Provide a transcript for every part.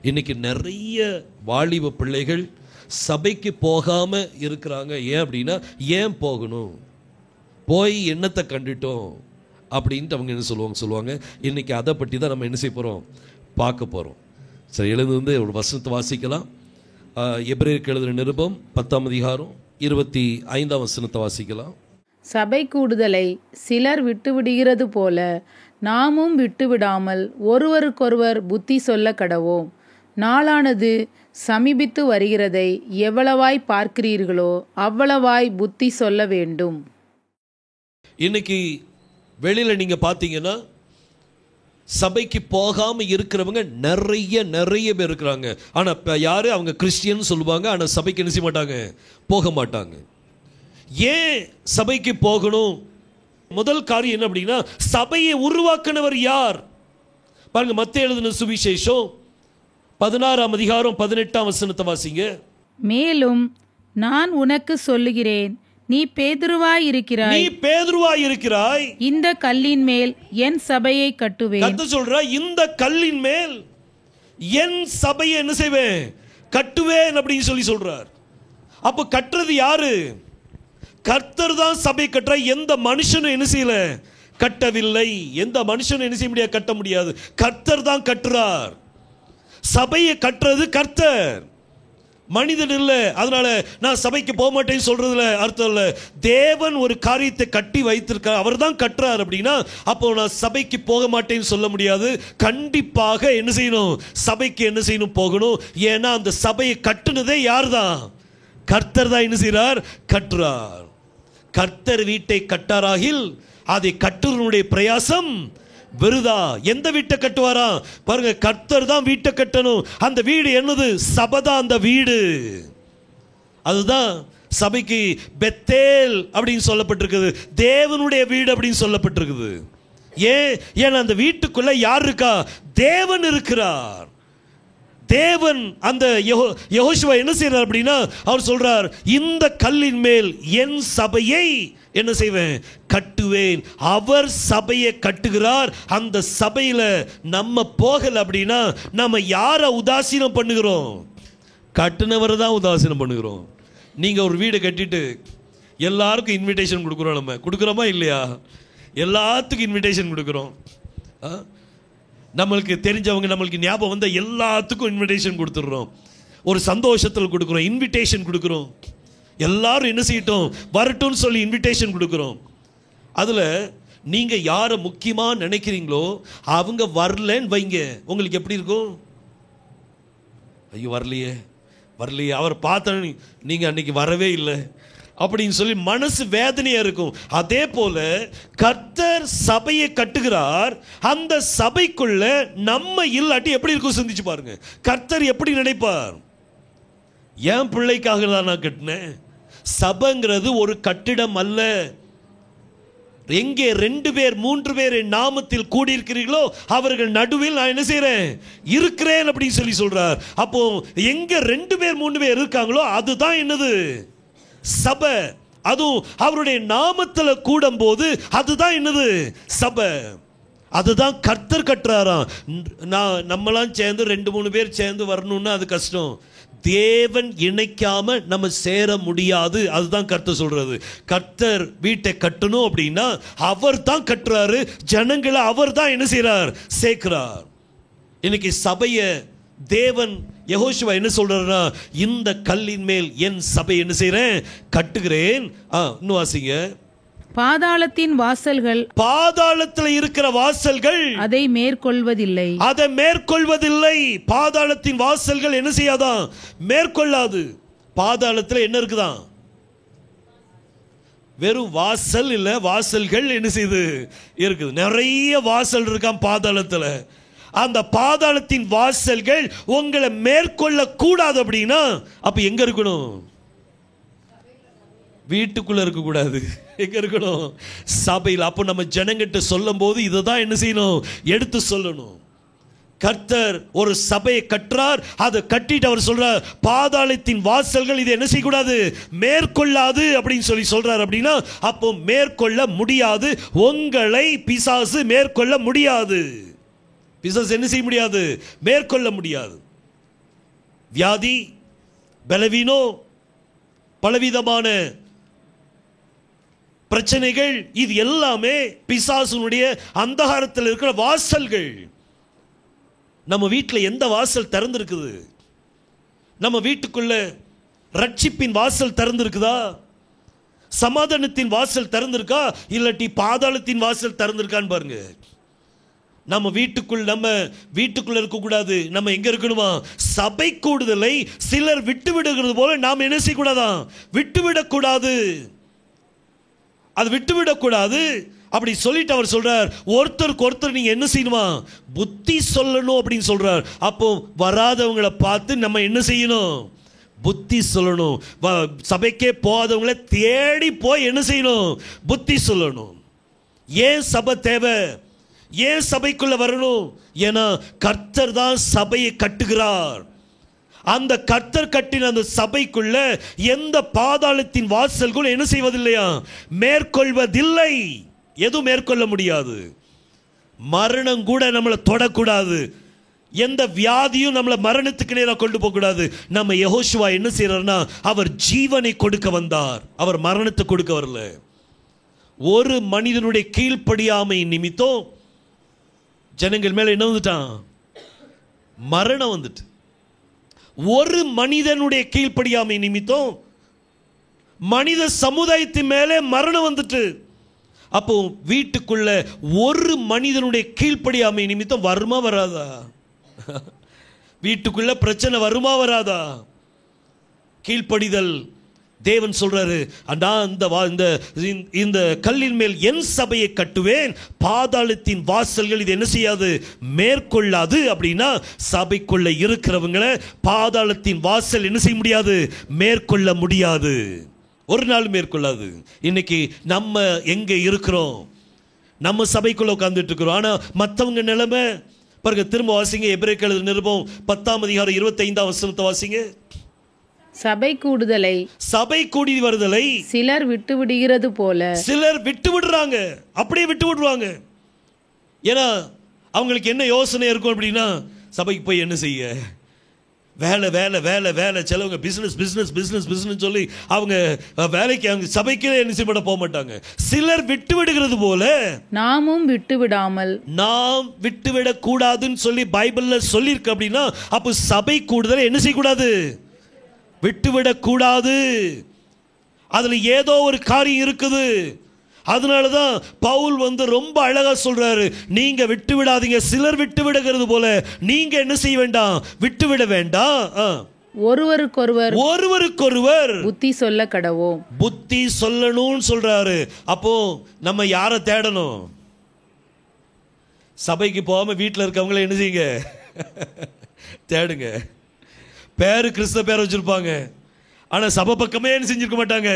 இன்னைக்கு நிறைய வாலிப பிள்ளைகள் சபைக்கு போகாம இருக்கிறாங்க. ஏன் அப்படின்னா, ஏன் போகணும், போய் என்னத்தை கண்டுட்டோம் அப்படின்ட்டு அவங்க என்ன சொல்லுவாங்க. இன்னைக்கு அதை பற்றி தான் நம்ம என்ன செய்ய போகிறோம், பார்க்க போகிறோம். சரி, எழுந்து ஒரு வசனத்தை வாசிக்கலாம். எபிரேயருக்கு எழுதின நிருபம் 10ஆம் அதிகாரம் 25ஆம் வசனத்தை வாசிக்கலாம். சபை கூடுதலை சிலர் விட்டுவிடுகிறது போல நாமும் விட்டுவிடாமல் ஒருவருக்கொருவர் புத்தி சொல்ல கடவோம். நாளானது சமீபித்து வருகிறதை எவ்வளவாய் பார்க்கிறீர்களோ அவ்வளவாய் புத்தி சொல்ல வேண்டும். இன்னைக்கு வெளியில நீங்க பார்த்தீங்கன்னா சபைக்கு போகாம இருக்கிறவங்க நிறைய பேர் இருக்கிறாங்க. ஆனா யாரு அவங்க கிறிஸ்டியன் சொல்லுவாங்க, ஆனா சபைக்கு என்ன செய்ய மாட்டாங்க, போக மாட்டாங்க. ஏன் சபைக்கு போகணும்? முதல் காரியம் என்ன அப்படின்னா, சபையை உருவாக்கினவர் யார் பாருங்க. மத்தேயு எழுதின சுவிசேஷம் 16ஆம் அதிகாரம் 18ஆம் வசனத்தை வாசிங்க. மேலும் நான் உனக்கு சொல்லுகிறேன், நீ பேதுருவாய் இருக்கிறாய், இந்த கல்லின் மேல் என் சபையை கட்டுவேன். கர்த்தர் சொல்றா, இந்த கல்லின் மேல் என் சபையை என்ன செய்வேன், கட்டுவேன் அப்படின்னு சொல்றார். அப்ப கட்டுறது யாரு? கர்த்தர் தான் சபை கட்டுற. எந்த மனுஷனும் என்ன செய்யல, கட்டவில்லை. எந்த மனுஷனும் என்ன செய்ய முடியாது, கட்ட முடியாது. கர்த்தர் தான் கட்டுறார். சபையை கட்டுறது கர்த்தர், மனிதன் இல்லை. அதனால நான் சபைக்கு போக மாட்டேன்னு சொல்றதுல அர்த்தம் இல்லை. தேவன் ஒரு காரியத்தை கட்டி வைத்திருக்கார், அவர் தான் கட்டுறார். அப்படின்னா அப்போ நான் சபைக்கு போக மாட்டேன்னு சொல்ல முடியாது. கண்டிப்பாக என்ன செய்யணும், சபைக்கு என்ன செய்யணும், போகணும். ஏன்னா அந்த சபையை கட்டுனதே யார் தான், கர்த்தர் தான் என்ன செய்கிறார், கட்டுறார். கர்த்தர் வீட்டை கட்டாராகில் அதை கட்டுறனுடைய பிரயாசம் விருதா. எந்த வீட்டை கட்டுவாரா பாருங்க, கர்த்தர் தான் வீட்டை கட்டணும். அந்த வீடு என்னது, சபைதான் அந்த வீடு. அதுதான் சபைக்கு பெத்தேல் அப்படின்னு சொல்லப்பட்டிருக்குது, தேவனுடைய வீடு அப்படின்னு சொல்லப்பட்டிருக்குது. ஏன்னா அந்த வீட்டுக்குள்ள யார் இருக்கா, தேவன் இருக்கிறார். தேவன் அந்த யெகோஷுவா என்ன செய்றார் அப்படின்னா, அவர் சொல்றார், இந்த கல்லின் மேல் என் சபையை என்ன செய்வேன், கட்டுவேன். அவர் சபையை கட்டுகிறார். அந்த சபையில நம்ம போகல அப்படின்னா நம்ம யாரை உதாசீனம் பண்ணுகிறோம், கட்டுனவரை தான் உதாசீனம் பண்ணுகிறோம். நீங்க ஒரு வீடு கட்டிட்டு எல்லாருக்கும் இன்விடேஷன் கொடுக்குறோம். நம்ம கொடுக்குறோமா இல்லையா? எல்லாத்துக்கும் இன்விடேஷன் கொடுக்குறோம். நம்மளுக்கு தெரிஞ்சவங்க, நம்மளுக்கு ஞாபகம் வந்த எல்லாத்துக்கும் இன்விடேஷன் கொடுத்துடுறோம். ஒரு சந்தோஷத்தில் கொடுக்குறோம், இன்விடேஷன் கொடுக்குறோம். எல்லாரும் என்ன செய்யட்டும், வரட்டும்னு சொல்லி இன்விடேஷன் கொடுக்குறோம். அதில் நீங்கள் யாரை முக்கியமாக நினைக்கிறீங்களோ அவங்க வரலன்னு வைங்க, உங்களுக்கு எப்படி இருக்கும்? ஐயோ வரலையே, அவர் பார்த்த நீங்கள் அன்னைக்கு வரவே இல்லை அப்படின்னு சொல்லி மனசு வேதனையா இருக்கும். அதே போல கர்த்தர் சபையை கட்டுகிறார். அந்த சபைக்குள்ள நம்ம இல்லாட்டி எப்படி இருக்கும் சிந்திச்சு பாருங்க. கர்த்தர் எப்படி நினைப்பார், என் பிள்ளைக்காக தான் நான் கட்டினேன். சபைங்கிறது ஒரு கட்டிடம் அல்ல. எங்கே 2 பேர் 3 பேர் என் நாமத்தில் கூடியிருக்கிறீர்களோ அவர்கள் நடுவில் நான் என்ன செய்றேன், இருக்கிறேன் அப்படின்னு சொல்றார். அப்போ எங்க 2 பேர் 3 பேர் இருக்காங்களோ அதுதான் என்னது, சபை. அதுவும் அவருடைய நாமத்தில் கூடும் போது அதுதான் என்னது, சபை. அதுதான் கர்த்தர் கட்டுறாராம். நம்மளாம் சேர்ந்து 2-3 பேர் சேர்ந்து வரணும்னா அது கஷ்டம். தேவன் இணைக்காம நம்ம சேர முடியாது. அதுதான் கர்த்தர் சொல்றது. கர்த்தர் வீட்டை கட்டணும் அப்படின்னா அவர் தான் கட்டுறாரு. ஜனங்களை அவர் தான் என்ன செய்றார், சேர்க்கிறார். இன்னைக்கு சபையை தேவன் யெகோஷுவா என்ன சொல்றாருன்னா, இந்த கல்லின் மேல் என் சபை என்ன செய்றேன், கட்டுகிறேன். இன்னும் வாசிங்க. பாதாளத்தின் வாசல்கள், பாதாளத்தில் இருக்கிற வாசல்கள் அதை மேற்கொள்வதில்லை. பாதாளத்தின் வாசல்கள் என்ன செய்யாதான், மேற்கொள்ளாது. பாதாளத்தில் என்ன இருக்குதான், வெறும் வாசல் இல்ல, வாசல்கள் என்ன செய்யுது இருக்குது. நிறைய வாசல் இருக்காம் பாதாளத்தில். அந்த பாதாளத்தின் வாசல்கள் உங்களை மேற்கொள்ள கூடாது. அப்படின்னா அப்ப எங்க இருக்கணும், வீட்டுக்குள்ள இருக்க கூடாது. எங்க இருக்கணும், சபையில். அப்போ நம்ம ஜனங்கிட்ட சொல்லும் போது இதை தான் என்ன செய்யணும், எடுத்து சொல்லணும். கர்த்தர் ஒரு சபையை கட்டுறார். அதை கட்டிட்டு அவர் சொல்றார், பாதாளத்தின் வாசல்கள் இதை என்ன செய்யக்கூடாது, மேற்கொள்ளாது அப்படின்னு சொல்றார். அப்படின்னா அப்போ மேற்கொள்ள முடியாது. உங்களை பிசாசு மேற்கொள்ள முடியாது. பிசாசு என்ன செய்ய முடியாது, மேற்கொள்ள முடியாது. வியாதி, பலவீனம், பலவிதமான பிரச்சனைகள், இது எல்லாமே பிசாசுனுடைய அந்தகாரத்தில் இருக்கிற வாசல்கள். நம்ம வீட்டில் எந்த வாசல் திறந்திருக்குது? நம்ம வீட்டுக்குள்ள ரட்சிப்பின் வாசல் திறந்திருக்குதா? சமாதானத்தின் வாசல் திறந்திருக்கா? இல்லாட்டி பாதாளத்தின் வாசல் திறந்திருக்கான்னு பாருங்க. நம்ம வீட்டுக்குள்ள இருக்கக்கூடாது. நம்ம எங்க இருக்கணுமா? சபை கூடுதலை சிலர் விட்டு விடுகிறது போல நாம் என்ன செய்யக்கூடாதான்? விட்டுவிடக்கூடாது. அது விட்டுவிடக்கூடாது. அப்படி சொல்லிட்டு அவர் சொல்றார், ஒருத்தருக்கு ஒருத்தர் நீங்க என்ன செய்யணுமா? புத்தி சொல்லணும் அப்படின்னு சொல்றார். அப்போ வராதவங்களை பார்த்து நம்ம என்ன செய்யணும்? புத்தி சொல்லணும். சபைக்கே போகாதவங்களை தேடி போய் என்ன செய்யணும்? புத்தி சொல்லணும். ஏன் சபை தேவை? ஏன் சபைக்குள்ள வரணும்? ஏன்னா கர்த்தர் தான் சபையை கட்டுகிறார். அந்த கர்த்தர் கட்டின அந்த சபைக்குள்ள எந்த பாதாளத்தின் வாசல்கள் என்ன செய்வதில்லையா? மேற்கொள்வதில்லை. எதுவும் மேற்கொள்ள முடியாது. மரணம் கூட நம்மளை தொடக்கூடாது. எந்த வியாதியும் நம்மளை மரணத்துக்கு நேராக கொண்டு போகக்கூடாது. நம்ம யெகோஷுவா என்ன செய்யறாருன்னா, அவர் ஜீவனை கொடுக்க வந்தார், அவர் மரணத்தை கொடுக்க வரல. ஒரு மனிதனுடைய கீழ்ப்படியாமை நிமித்தம் ஜனங்கள் மேல என்ன வந்துட்டான்? மரணம் வந்துட்டு. ஒரு மனிதனுடைய கீழ்ப்படியாமை நிமித்தம் மனித சமுதாயத்தின் மேலே மரணம் வந்துட்டு. அப்போ வீட்டுக்குள்ள ஒரு மனிதனுடைய கீழ்ப்படியாமை நிமித்தம் வருமா வராதா? வீட்டுக்குள்ள பிரச்சனை வருமா வராதா? கீழ்ப்படிதல். தேவன் சொல்றாரு, இந்த கல்லின் மேல் என் சபையை கட்டுவேன், பாதாளத்தின் வாசல்கள் இது என்ன செய்யாது? மேற்கொள்ளாது. அப்படின்னா சபைக்குள்ள இருக்கிறவங்களை பாதாளத்தின் வாசல் என்ன செய்ய முடியாது? மேற்கொள்ள முடியாது. ஒரு நாள் மேற்கொள்ளாது. இன்னைக்கு நம்ம எங்க இருக்கிறோம்? நம்ம சபைக்குள்ள உட்கார்ந்துட்டு இருக்கிறோம். ஆனா மற்றவங்க நிலைமை பாருங்க. திரும்ப வாசிங்க, எபிரேயர் எழுதின நிருபம் 10ஆம் அதிகாரம் 25ஆம் வசனத்தை வாசிங்க. சபை கூடி வருதலை சிலர் விட்டு விடுகிறது போல. சிலர் விட்டு விடுறாங்க, அப்படியே விட்டு விடுவாங்க. ஏன்னா அவங்களுக்கு என்ன யோசனை இருக்கும் அப்படின்னா, சபைக்கு போய் என்ன செய்ய? வேலை வேலை வேலை வேலை. சிலவங்க பிசினஸ் பிசினஸ் பிசினஸ் பிசினஸ் சொல்லி அவங்க வேலைக்கு அவங்க சபைக்கே என்ன செய்ய போக மாட்டாங்க. சிலர் விட்டு விடுகிறது போல நாமும் விட்டு விடாமல். நாம் விட்டு விடக்கூடாதுன்னு சொல்லி பைபிள்ல சொல்லியிருக்கு. அப்படின்னா அப்போ சபை கூடுதலை என்ன செய்யக்கூடாது? விட்டுவிடக்கூடாது. அதுல ஏதோ ஒரு காரியம் இருக்குது. அதனாலதான் பவுல் ரொம்ப அழகா சொல்றாரு, நீங்க விட்டு விடாதீங்க. சிலர் விட்டு விடுகிறது போல நீங்க என்ன செய்ய வேண்டாம்? விட்டுவிட வேண்டாம். ஒருவருக்கொருவர் புத்தி சொல்ல கடவோம். புத்தி சொல்லணும்னு சொல்றாரு. அப்போ நம்ம யாரை தேடணும்? சபைக்கு போகாம வீட்டில் இருக்கவங்களை என்ன செய்யுங்க? தேடுங்க. பேரு கிறிஸ்தவ பேர் வச்சிருப்பாங்க, ஆனா சபை பக்கமே என்ன செஞ்சிருக்க மாட்டாங்க,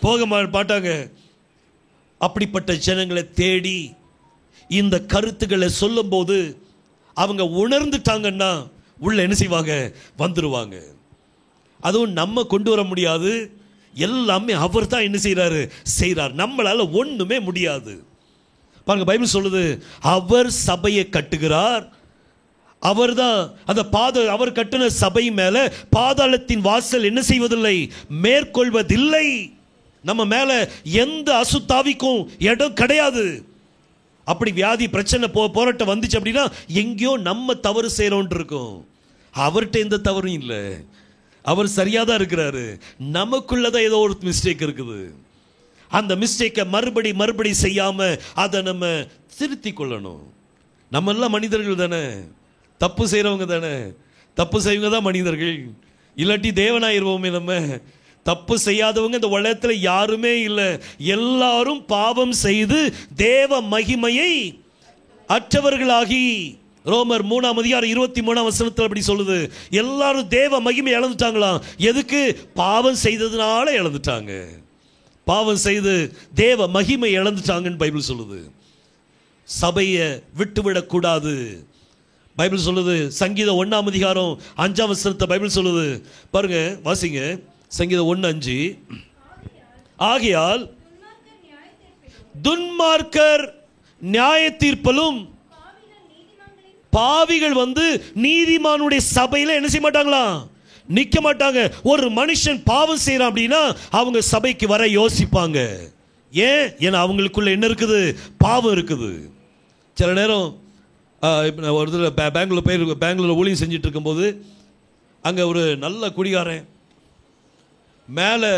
போக மாட்டாங்க. அப்படிப்பட்ட ஜனங்களை தேடி இந்த கருத்துக்களை சொல்லும் போது அவங்க உணர்ந்துட்டாங்கன்னா உள்ள என்ன செய்வாங்க? வந்துருவாங்க. அதுவும் நம்ம கொண்டு வர முடியாது. எல்லாமே அவர் தான் என்ன செய்றார். நம்மளால ஒண்ணுமே முடியாது. பாருங்க, பைபிள் சொல்லுது, அவர் சபையை கட்டுகிறார். அவர்தான் அந்த அவர் கட்டின சபை மேல பாதாளத்தின் வாசல் என்ன செய்வதில்லை? மேற்கொள்வதில்லை. நம்ம மேல எந்த அசுத்தாவிக்கும் இடம் கிடையாது. அப்படி வியாதி பிரச்சனை போராட்டம் வந்துச்சு அப்படின்னா எங்கேயோ நம்ம தவறு செய்யறோம் இருக்கும். அவர்கிட்ட எந்த தவறும் இல்லை. அவர் சரியா தான் இருக்கிறாரு. நமக்குள்ளதான் ஏதோ ஒரு மிஸ்டேக் இருக்குது. அந்த மிஸ்டேக்கை மறுபடி செய்யாம அதை நம்ம திருத்தி கொள்ளணும். நம்ம எல்லாம் மனிதர்கள் தானே, தப்பு செய்யறவங்க தானே. தப்பு செய்வங்க தான் மனிதர்கள், இல்லாட்டி தேவனாயிருவோமே. நம்ம தப்பு செய்யாதவங்க இந்த உலகத்துல யாருமே இல்லை. எல்லாரும் பாவம் செய்து தேவ மகிமையை அற்றவர்களாகி, ரோமர் 3ஆம் அதிகாரம் 23ஆம் வசனத்தில் அப்படி சொல்லுது. எல்லாரும் தேவ மகிமை இழந்துட்டாங்களாம். எதுக்கு? பாவம் செய்ததுனால இழந்துட்டாங்க. பாவம் செய்து தேவ மகிமை இழந்துட்டாங்கன்னு பைபிள் சொல்லுது. சபையை விட்டுவிடக்கூடாது. பைபிள் சொல்லுது, சங்கீதம் 1ஆம் அதிகாரம் 5ஆம் வசனத்தை பைபிள் சொல்லுது. பாருங்க, வாசிங்க. சங்கீதம் 1:5. ஆகையால் துன்மார்க்கர் நியாய தீர்ப்பிலும் பாவிகள் நீதிமானுடைய சபையில என்ன செய்ய மாட்டாங்களாம்? நிக்க மாட்டாங்க. ஒரு மனுஷன் பாவம் செய்யறான் அப்படின்னா அவங்க சபைக்கு வர யோசிப்பாங்க. ஏன்? ஏன்னா அவங்களுக்குள்ள என்ன இருக்குது? பாவம் இருக்குது. சில நேரம் இப்போ நான் ஒரு இதில் பெங்களூரில் ஊழியம் செஞ்சுட்டு இருக்கும்போது அங்கே ஒரு நல்ல குடிகாரன் மேலே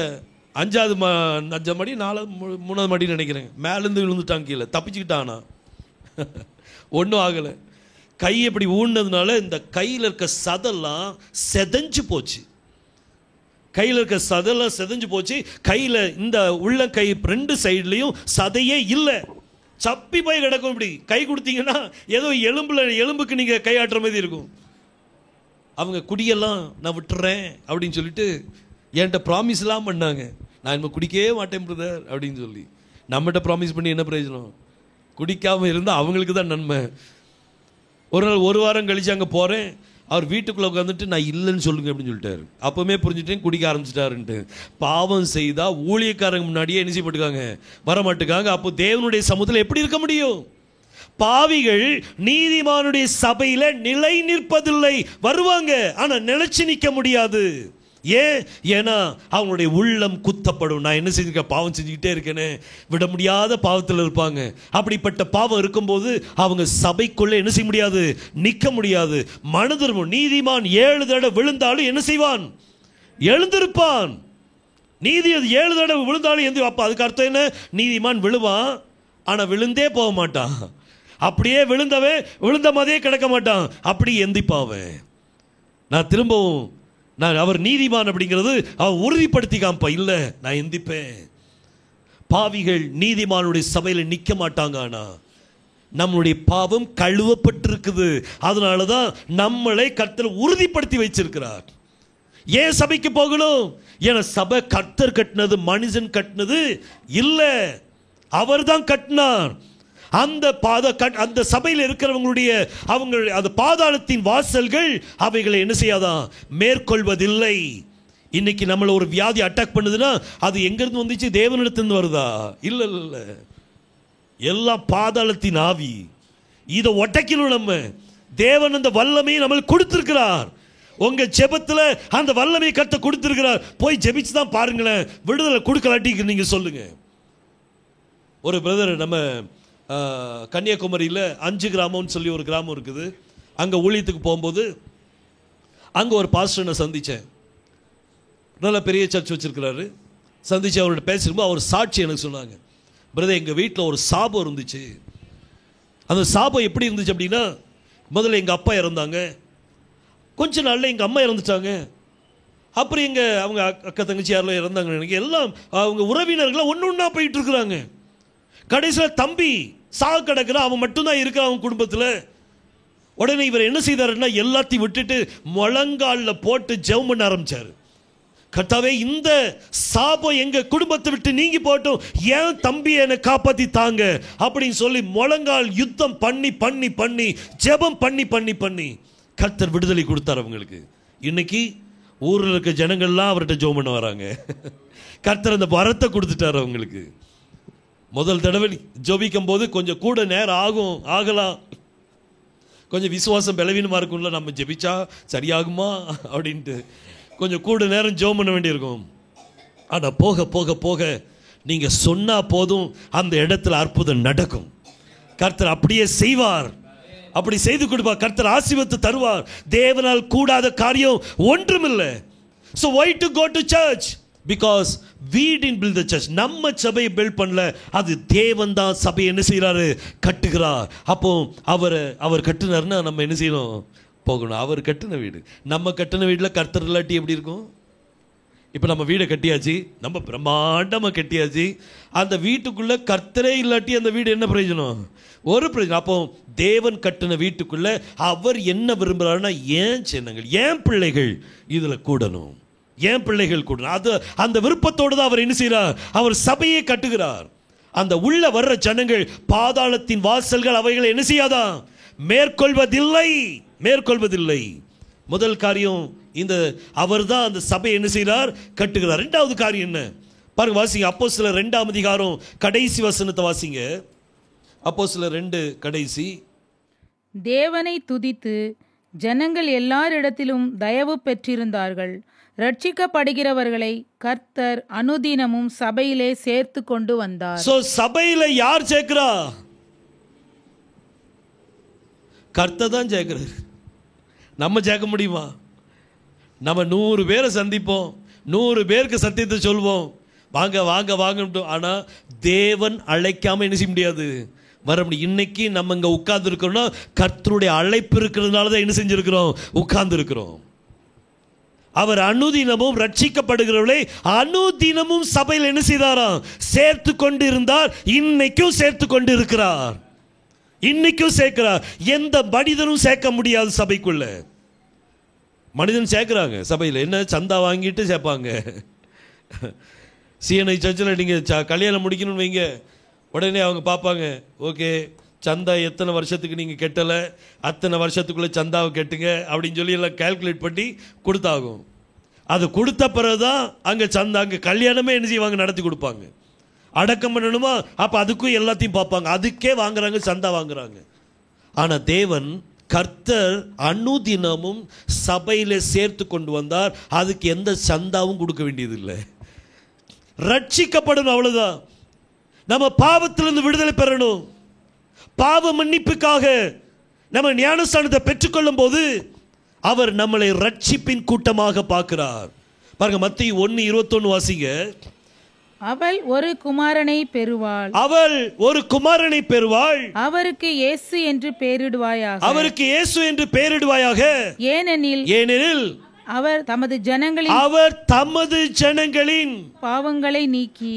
5வது மாடி 3வது மாடின்னு நினைக்கிறேன், மேலேருந்து விழுந்துட்டான், கீழே தப்பிச்சுக்கிட்டானா, ஒன்றும் ஆகலை. கை எப்படி ஊன்னதுனால இந்த கையில் இருக்க சதெல்லாம் செதஞ்சு போச்சு. கையில் இருக்க சதெல்லாம் செதஞ்சு போச்சு. கையில் இந்த உள்ள கை 2 சைட்லேயும் சதையே இல்லை, சப்பி போய் கிடக்கும். இப்படி கை கொடுத்தீங்கன்னா ஏதோ எலும்புக்கு நீங்கள் கை ஆட்டுற மாதிரி இருக்கும். அவங்க குடியெல்லாம் நான் விட்டுறேன் அப்படின்னு சொல்லிட்டு என்கிட்ட ப்ராமிஸ்லாம் பண்ணாங்க. நான் இனிமேல் குடிக்கவே மாட்டேன் பிரதர் அப்படின்னு சொல்லி. நம்மகிட்ட ப்ராமிஸ் பண்ணி என்ன பிரயோஜனம்? குடிக்காமல் இருந்தால் அவங்களுக்கு தான் நன்மை. ஒரு நாள் 1 வாரம் கழிச்சு அங்கே போகிறேன். அவர் வீட்டுக்குள்ளே உட்காந்துட்டு நான் இல்லைன்னு சொல்லுங்க அப்படின்னு சொல்லிட்டாரு. அப்போவுமே புரிஞ்சுட்டேன் குடிக்க ஆரம்பிச்சிட்டாருன்ட்டு. பாவம் செய்தால் ஊழியக்காரங்க முன்னாடியே என்ன செய்யப்பட்டுக்காங்க? வரமாட்டுக்காங்க. அப்போ தேவனுடைய சமூகத்தில் எப்படி இருக்க முடியும்? பாவிகள் நீதிமானுடைய சபையில் நிலை நிற்பதில்லை. வருவாங்க, ஆனால் நிலைச்சு நிற்க முடியாது. ஏன்? ஏன்னா அவங்களுடைய உள்ளம் குத்தப்படும். நான் என்ன செஞ்சுருக்கேன்? பாவம் செஞ்சுக்கிட்டே இருக்கேனே, விட முடியாத பாவத்தில் இருப்பாங்க. அப்படிப்பட்ட பாவம் இருக்கும்போது அவங்க சபைக்குள்ளே என்ன செய்ய முடியாது? நிற்க முடியாது. மனதிரும்பும். நீதிமான் 7 தடவை விழுந்தாலும் என்ன செய்வான்? எழுந்திருப்பான். நீதி 7 தடவை விழுந்தாலும் அப்போ அதுக்கு அர்த்தம் என்ன? நீதிமான் விழுவான், ஆனால் விழுந்தே போக மாட்டான். அப்படியே விழுந்த மாதிரியே கிடக்க மாட்டான், அப்படி எந்திப்பாவன். நான் திரும்பவும் அவர் நீதிமான் அப்படிங்கிறது அவன் உறுதிப்படுத்தி காப்பா, இல்லை நான் எந்திப்பேன். பாவிகள் நீதிமானுடைய சபையில் நிற்க மாட்டாங்க. ஆனா நம்மளுடைய பாவம் கழுவப்பட்டிருக்குது. அதனால தான் நம்மளை கர்த்தர் உறுதிப்படுத்தி வச்சிருக்கிறார். ஏன் சபைக்கு போகணும்? ஏன்னா சபை கர்த்தர் கட்டினது, மனுஷன் கட்டினது இல்லை, அவர் தான் கட்டினார். அந்த சபையில் இருக்கிறவங்களுடைய அந்த பாதாளத்தின் வாசல்கள் அவைகளை என்ன செய்யாதான்? மேற்கொள்வதில்லை. இன்னைக்கு நம்மளை ஒரு வியாதி அட்டாக் பண்ணுதுன்னா அது எங்கிருந்து வந்துச்சு? தேவனிடத்திலிருந்து வருதா? இல்லை இல்லை, எல்லாம் பாதாளத்தின் ஆவி. இதை ஒட்டக்கிலும் நம்ம தேவன் அந்த வல்லமையை நம்மளுக்கு கொடுத்திருக்கிறார். உங்க ஜெபத்தில் அந்த வல்லமையை கர்த்தர் கொடுத்திருக்கிறார். போய் ஜெபிச்சு தான் பாருங்களேன், விடுதலை கொடுக்கலாட்டி நீங்க சொல்லுங்க. ஒரு பிரதர் நம்ம கன்னியாகுமரியில் 5 கிராமம்னு சொல்லி ஒரு கிராமம் இருக்குது. அங்கே ஊழியத்துக்கு போகும்போது அங்கே ஒரு பாஸ்டரை சந்தித்தேன். நல்ல பெரிய சர்ச் வச்சுருக்கிறாரு. சந்தித்து அவர்கிட்ட பேசிருக்கும்போது அவர் சாட்சி எனக்கு சொன்னாங்க. பிரதர், எங்கள் வீட்டில் ஒரு சாபம் இருந்துச்சு. அந்த சாபம் எப்படி இருந்துச்சு அப்படின்னா, முதல்ல எங்கள் அப்பா இறந்தாங்க, கொஞ்ச நாளில் எங்கள் அம்மா இறந்துட்டாங்க, அப்புறம் அவங்க அக்கா தங்கச்சி யாரெல்லாம் இறந்தாங்க. எனக்கு எல்லாம் அவங்க உறவினர்களாக ஒன்று ஒன்றா போயிட்டு இருக்கிறாங்க. கடைசியில் தம்பி சாக கிடக்கிறான், அவன் மட்டும்தான் இருக்கிறான் அவன் குடும்பத்தில். உடனே இவர் என்ன செய்தாருன்னா எல்லாத்தையும் விட்டுட்டு முழங்காலில் போட்டு ஜெபம் பண்ண ஆரம்பிச்சார். கர்த்தாவே, இந்த சாபம் எங்க குடும்பத்தை விட்டு நீங்கி போட்டும், ஏன் தம்பி என்னை காப்பாத்தி தாங்க அப்படின்னு சொல்லி முழங்கால் யுத்தம் பண்ணி பண்ணி பண்ணி ஜெபம் பண்ணி பண்ணி பண்ணி கர்த்தர் விடுதலை கொடுத்தார் அவங்களுக்கு. இன்னைக்கு ஊரில் இருக்க ஜனங்கள்லாம் அவர்கிட்ட ஜெபம் பண்ண வராங்க. கர்த்தர் அந்த வரத்தை கொடுத்துட்டார் அவங்களுக்கு. முதல் தடவை ஜெபிக்கும் போது கொஞ்சம் கூட நேரம் ஆகலாம், கொஞ்சம் விசுவாசம் பலவீனமாக இருக்கும்ல, நம்ம ஜெபிச்சா சரியாகுமா அப்படின்ட்டு கொஞ்சம் கூட நேரம் ஜெபம் பண்ண வேண்டியிருக்கும். ஆனால் போக போக போக நீங்கள் சொன்னால் போதும், அந்த இடத்துல அற்புதம் நடக்கும். கர்த்தர் அப்படியே செய்வார், அப்படி செய்து கொடுப்பார். கர்த்தர் ஆசீர்வாதத்தை தருவார். தேவனால் கூடாத காரியம் ஒன்றுமில்லை. So why to go to church? Because we didn't build the church. நம்ம சபையை பில்ட் பண்ணல, அது தேவன் தான் சபையை என்ன செய்கிறாரு? கட்டுகிறார். அப்போ அவர் கட்டுனார்னா நம்ம என்ன செய்யணும்? போகணும். அவர் கட்டின வீடு, நம்ம கட்டின வீட்டில் கர்த்தர் இல்லாட்டி எப்படி இருக்கும்? இப்போ நம்ம வீடை கட்டியாச்சு, நம்ம பிரம்மாண்டமாக கட்டியாச்சு, அந்த வீட்டுக்குள்ளே கர்த்தரே இல்லாட்டி அந்த வீடு என்ன பிரயோஜனம்? ஒரு பிரயோஜனம். அப்போ தேவன் கட்டின வீட்டுக்குள்ளே அவர் என்ன விரும்புகிறாருன்னா, ஏன் சின்னங்கள், ஏன் பிள்ளைகள் இதில் கூடணும், ஏன் பிள்ளைகள் கூடணும். அது அந்த விருப்பத்தோடு தான் அவர் என்ன செய்கிறார்? அவர் சபையை கட்டுகிறார். அந்த உள்ள வர்ற ஜனங்கள் பாதாளத்தின் வாசல்கள் அவைகளை என்ன செய்யாதான்? மேற்கொள்வதில்லை. முதல் காரியம் இந்த அவர் தான் அந்த சபையை என்ன செய்கிறார்? கட்டுகிறார். இரண்டாவது காரியம் என்ன பாருங்க, வாசிங்க. அப்போஸ்தலர் 2ஆம் அதிகாரம் கடைசி வசனத்தை வாசிங்க. அப்போஸ்தலர் 2 கடைசி. தேவனை துதித்து ஜனங்கள் எல்லாரிடத்திலும் தயவு பெற்றிருந்தார்கள். ரட்சிக்கப்படுகிறவர்களை கர்த்தர் அனுதினமும் சபையிலே சேர்த்து கொண்டு வந்தார். சபையில யார் சேர்க்கிறா? கர்த்தர் தான் சேர்க்கிறார். நம்ம சேர்க்க முடியுமா? நம்ம 100 பேரை சந்திப்போம், 100 பேருக்கு சத்தியத்தை சொல்வோம், வாங்க வாங்க வாங்க. ஆனா தேவன் அழைக்காம என்ன செய்ய முடியாது, வர முடியும். இன்னைக்கு நம்ம இங்க உட்கார்ந்து இருக்கிறோம்னா கர்த்தருடைய அழைப்பு இருக்கிறதுனால தான் என்ன செஞ்சிருக்கிறோம், உட்கார்ந்து இருக்கிறோம். அவர் அனுதினமும் ரட்சிக்கப்படுகிறவர்களை அனுதினமும் சபையில் என்ன செய்தாராம், சேர்த்து கொண்டு இருந்தார். இன்னைக்கும் சேர்த்து கொண்டு இருக்கிறார், இன்னைக்கும் சேர்க்கிறார். எந்த மனிதனும் சேர்க்க முடியாது சபைக்குள்ள. மனிதன் சேர்க்கிறாங்க சபையில், என்ன சந்தா வாங்கிட்டு சேர்ப்பாங்க. சிஎன்ஐ சர்ச்சில் நீங்கள் கல்யாணம் முடிக்கணும்னு வைங்க, உடனே அவங்க பார்ப்பாங்க, ஓகே சந்தா எத்தனை வருஷத்துக்கு நீங்கள் கெட்டலை, அத்தனை வருஷத்துக்குள்ளே சந்தாவை கெட்டுங்க அப்படின்னு சொல்லி எல்லாம் கால்குலேட் பண்ணி கொடுத்தாகும். அது கொடுத்த பிறகு தான் அங்கே சந்தா, அங்கே கல்யாணமே என்ன செய்வாங்க, நடத்தி கொடுப்பாங்க. அடக்கம் பண்ணணுமா, அப்போ அதுக்கும் எல்லாத்தையும் பார்ப்பாங்க, அதுக்கே வாங்குறாங்க, சந்தா வாங்குறாங்க. ஆனால் தேவன் கர்த்தர் அனுதினமும் சபையில் சேர்த்து கொண்டு வந்தார். அதுக்கு எந்த சந்தாவும் கொடுக்க வேண்டியதில்லை. ரட்சிக்கப்படணும், அவ்வளவுதான். நம்ம பாவத்திலிருந்து விடுதலை பெறணும். பாவ மன்னிப்புக்காக நம்ம ஞானஸ்தானத்தை பெற்றுக்கொள்ளும் போது அவர் நம்மளை ரட்சிப்பின் கூட்டமாக பார்க்கிறார். பாருங்க, மத்தேயு 1:21 வாசிங்க. அவள் ஒரு குமாரனை பெறுவாள், அவள் ஒரு குமாரனை பெறுவாள், அவருக்கு இயேசு என்று பெயரிடுவாயாக, அவருக்கு இயேசு என்று பெயரிடுவாயாக. ஏனெனில் அவர் தமது ஜனங்களின் பாவங்களை நீக்கி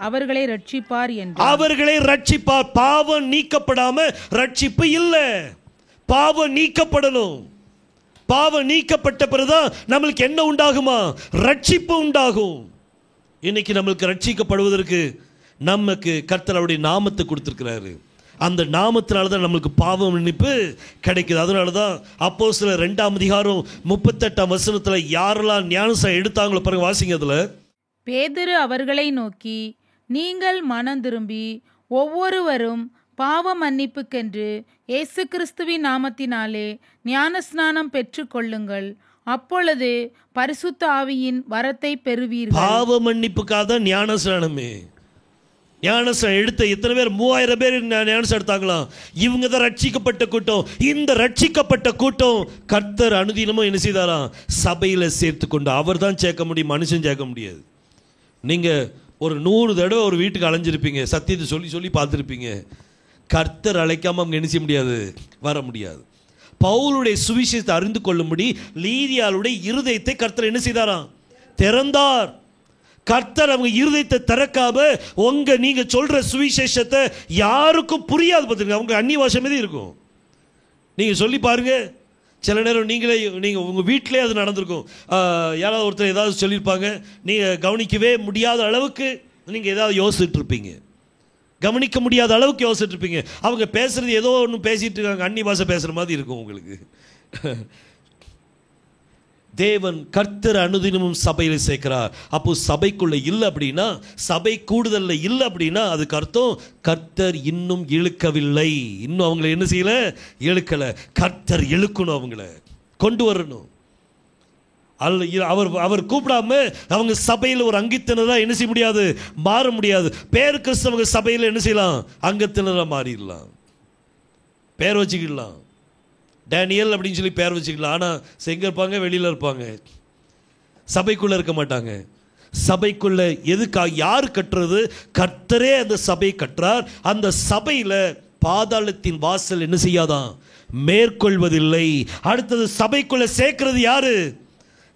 அவர்களை ரட்சிப்பார் என்று. அவர்களை ரட்சிப்பார். பாவம் நீக்கப்படாம ரட்சிப்பு இல்லை. பாவம் நீக்கப்படணும். பாவம் நீக்கப்பட்ட பிறகுதான் நம்மளுக்கு என்ன உண்டாகுமா, ரட்சிப்பு உண்டாகும். இன்னைக்கு நம்மளுக்கு ரட்சிக்கப்படுவதற்கு நமக்கு கர்த்தர் அவருடைய நாமத்தை கொடுத்திருக்கிறாரு. அந்த நாமத்தினால தான் நம்மளுக்கு பாவ மன்னிப்பு கிடைக்குது. அதனால தான் அப்போஸ்தலர் 2:38 யாரெல்லாம் ஞானஸ்நானம் எடுத்தாங்களோ பாருங்க, வாசிங்க. அதுல பேதுரு அவர்களை நோக்கி, நீங்கள் மனம் திரும்பி ஒவ்வொருவரும் பாவ மன்னிப்புக்கென்று இயேசு கிறிஸ்துவின் நாமத்தினாலே ஞானஸ்நானம் பெற்றுக் கொள்ளுங்கள், அப்பொழுது பரிசுத்த ஆவியின் வரத்தை பெறுவீர்கள். பாவ மன்னிப்புக்காக தான் ஞானஸ்நானமே. ஞானஸ்நானம் எடுத்த எத்தனை பேர், 3000 பேர் ஞானஸ்நானம் எடுத்தாங்களாம். இவங்க தான் ரட்சிக்கப்பட்ட கூட்டம். இந்த ரட்சிக்கப்பட்ட கூட்டம் கர்த்தர் அனுதினமும் என்ன செய்தாராம், சபையில் சேர்த்து கொண்டு. அவர் தான் சேர்க்க முடியும், மனுஷன் சேர்க்க முடியாது. நீங்கள் ஒரு 100 தடவை ஒரு வீட்டுக்கு அலைஞ்சிருப்பீங்க, சத்தியத்தை சொல்லி சொல்லி பார்த்துருப்பீங்க. கர்த்தர் அழைக்காம அவங்க என்ன செய்ய முடியாது, வர முடியாது. பவுலுடைய சுவிசேஷத்தை அறிந்து கொள்ளும்படி லீதியாளுடைய இருதயத்தை கர்த்தர் என்ன செய்தாராம், திறந்தார். கர்த்தர் அவங்க இருதயத்தை திறக்காம நீங்க சொல்ற சுவிசேஷத்தை யாருக்கும் புரியாது. பார்த்துங்க, அவங்க அந்நிய பாஷை மீது இருக்கும். நீங்க சொல்லி பாருங்க, சில நேரம் நீங்க உங்க வீட்டிலே அது நடந்திருக்கும். யாராவது ஒருத்தர் ஏதாவது சொல்லியிருப்பாங்க, நீங்க கவனிக்கவே முடியாத அளவுக்கு நீங்க ஏதாவது யோசிச்சுட்டு இருப்பீங்க, கவனிக்க முடியாத அளவுக்கு யோசிச்சுட்டு இருப்பீங்க. அவங்க பேசுறது ஏதோ ஒன்று பேசிட்டு இருக்காங்க, அந்நிய பாஷை பேசுற மாதிரி இருக்கும் உங்களுக்கு. தேவன் கர்த்தர் அனுதினமும் சபையில் சேர்க்கிறார். அப்போ சபைக்குள்ள இல்லை அப்படின்னா, சபை கூடுதல்ல இல்லை அப்படின்னா அதுக்கு அர்த்தம் கர்த்தர் இன்னும் இழுக்கவில்லை. இன்னும் அவங்களை என்ன செய்யல, இழுக்கல. கர்த்தர் இழுக்கணும், அவங்கள கொண்டு வரணும். அவர் கூப்பிடாம அவங்க சபையில் ஒரு அங்கத்தினராக என்ன செய்ய முடியாது, மாற முடியாது. பேர் கிறிஸ்தவங்க சபையில் என்ன செய்யலாம், அங்கத்தினராக மாறிடலாம், பேர் வச்சுக்கிடலாம். டேனியல் அப்படின்னு சொல்லி பேர் வச்சுக்கலாம். ஆனால் எங்கே இருப்பாங்க, வெளியில் இருப்பாங்க, சபைக்குள்ளே இருக்க மாட்டாங்க. சபைக்குள்ளே எதுக்காக, யார் கட்டுறது, கர்த்தரே அந்த சபையை கட்டுறார். அந்த சபையில் பாதாளத்தின் வாசல் என்ன செய்யாதான், மேற்கொள்வதில்லை. அடுத்தது சபைக்குள்ளே சேர்க்கிறது யாரு,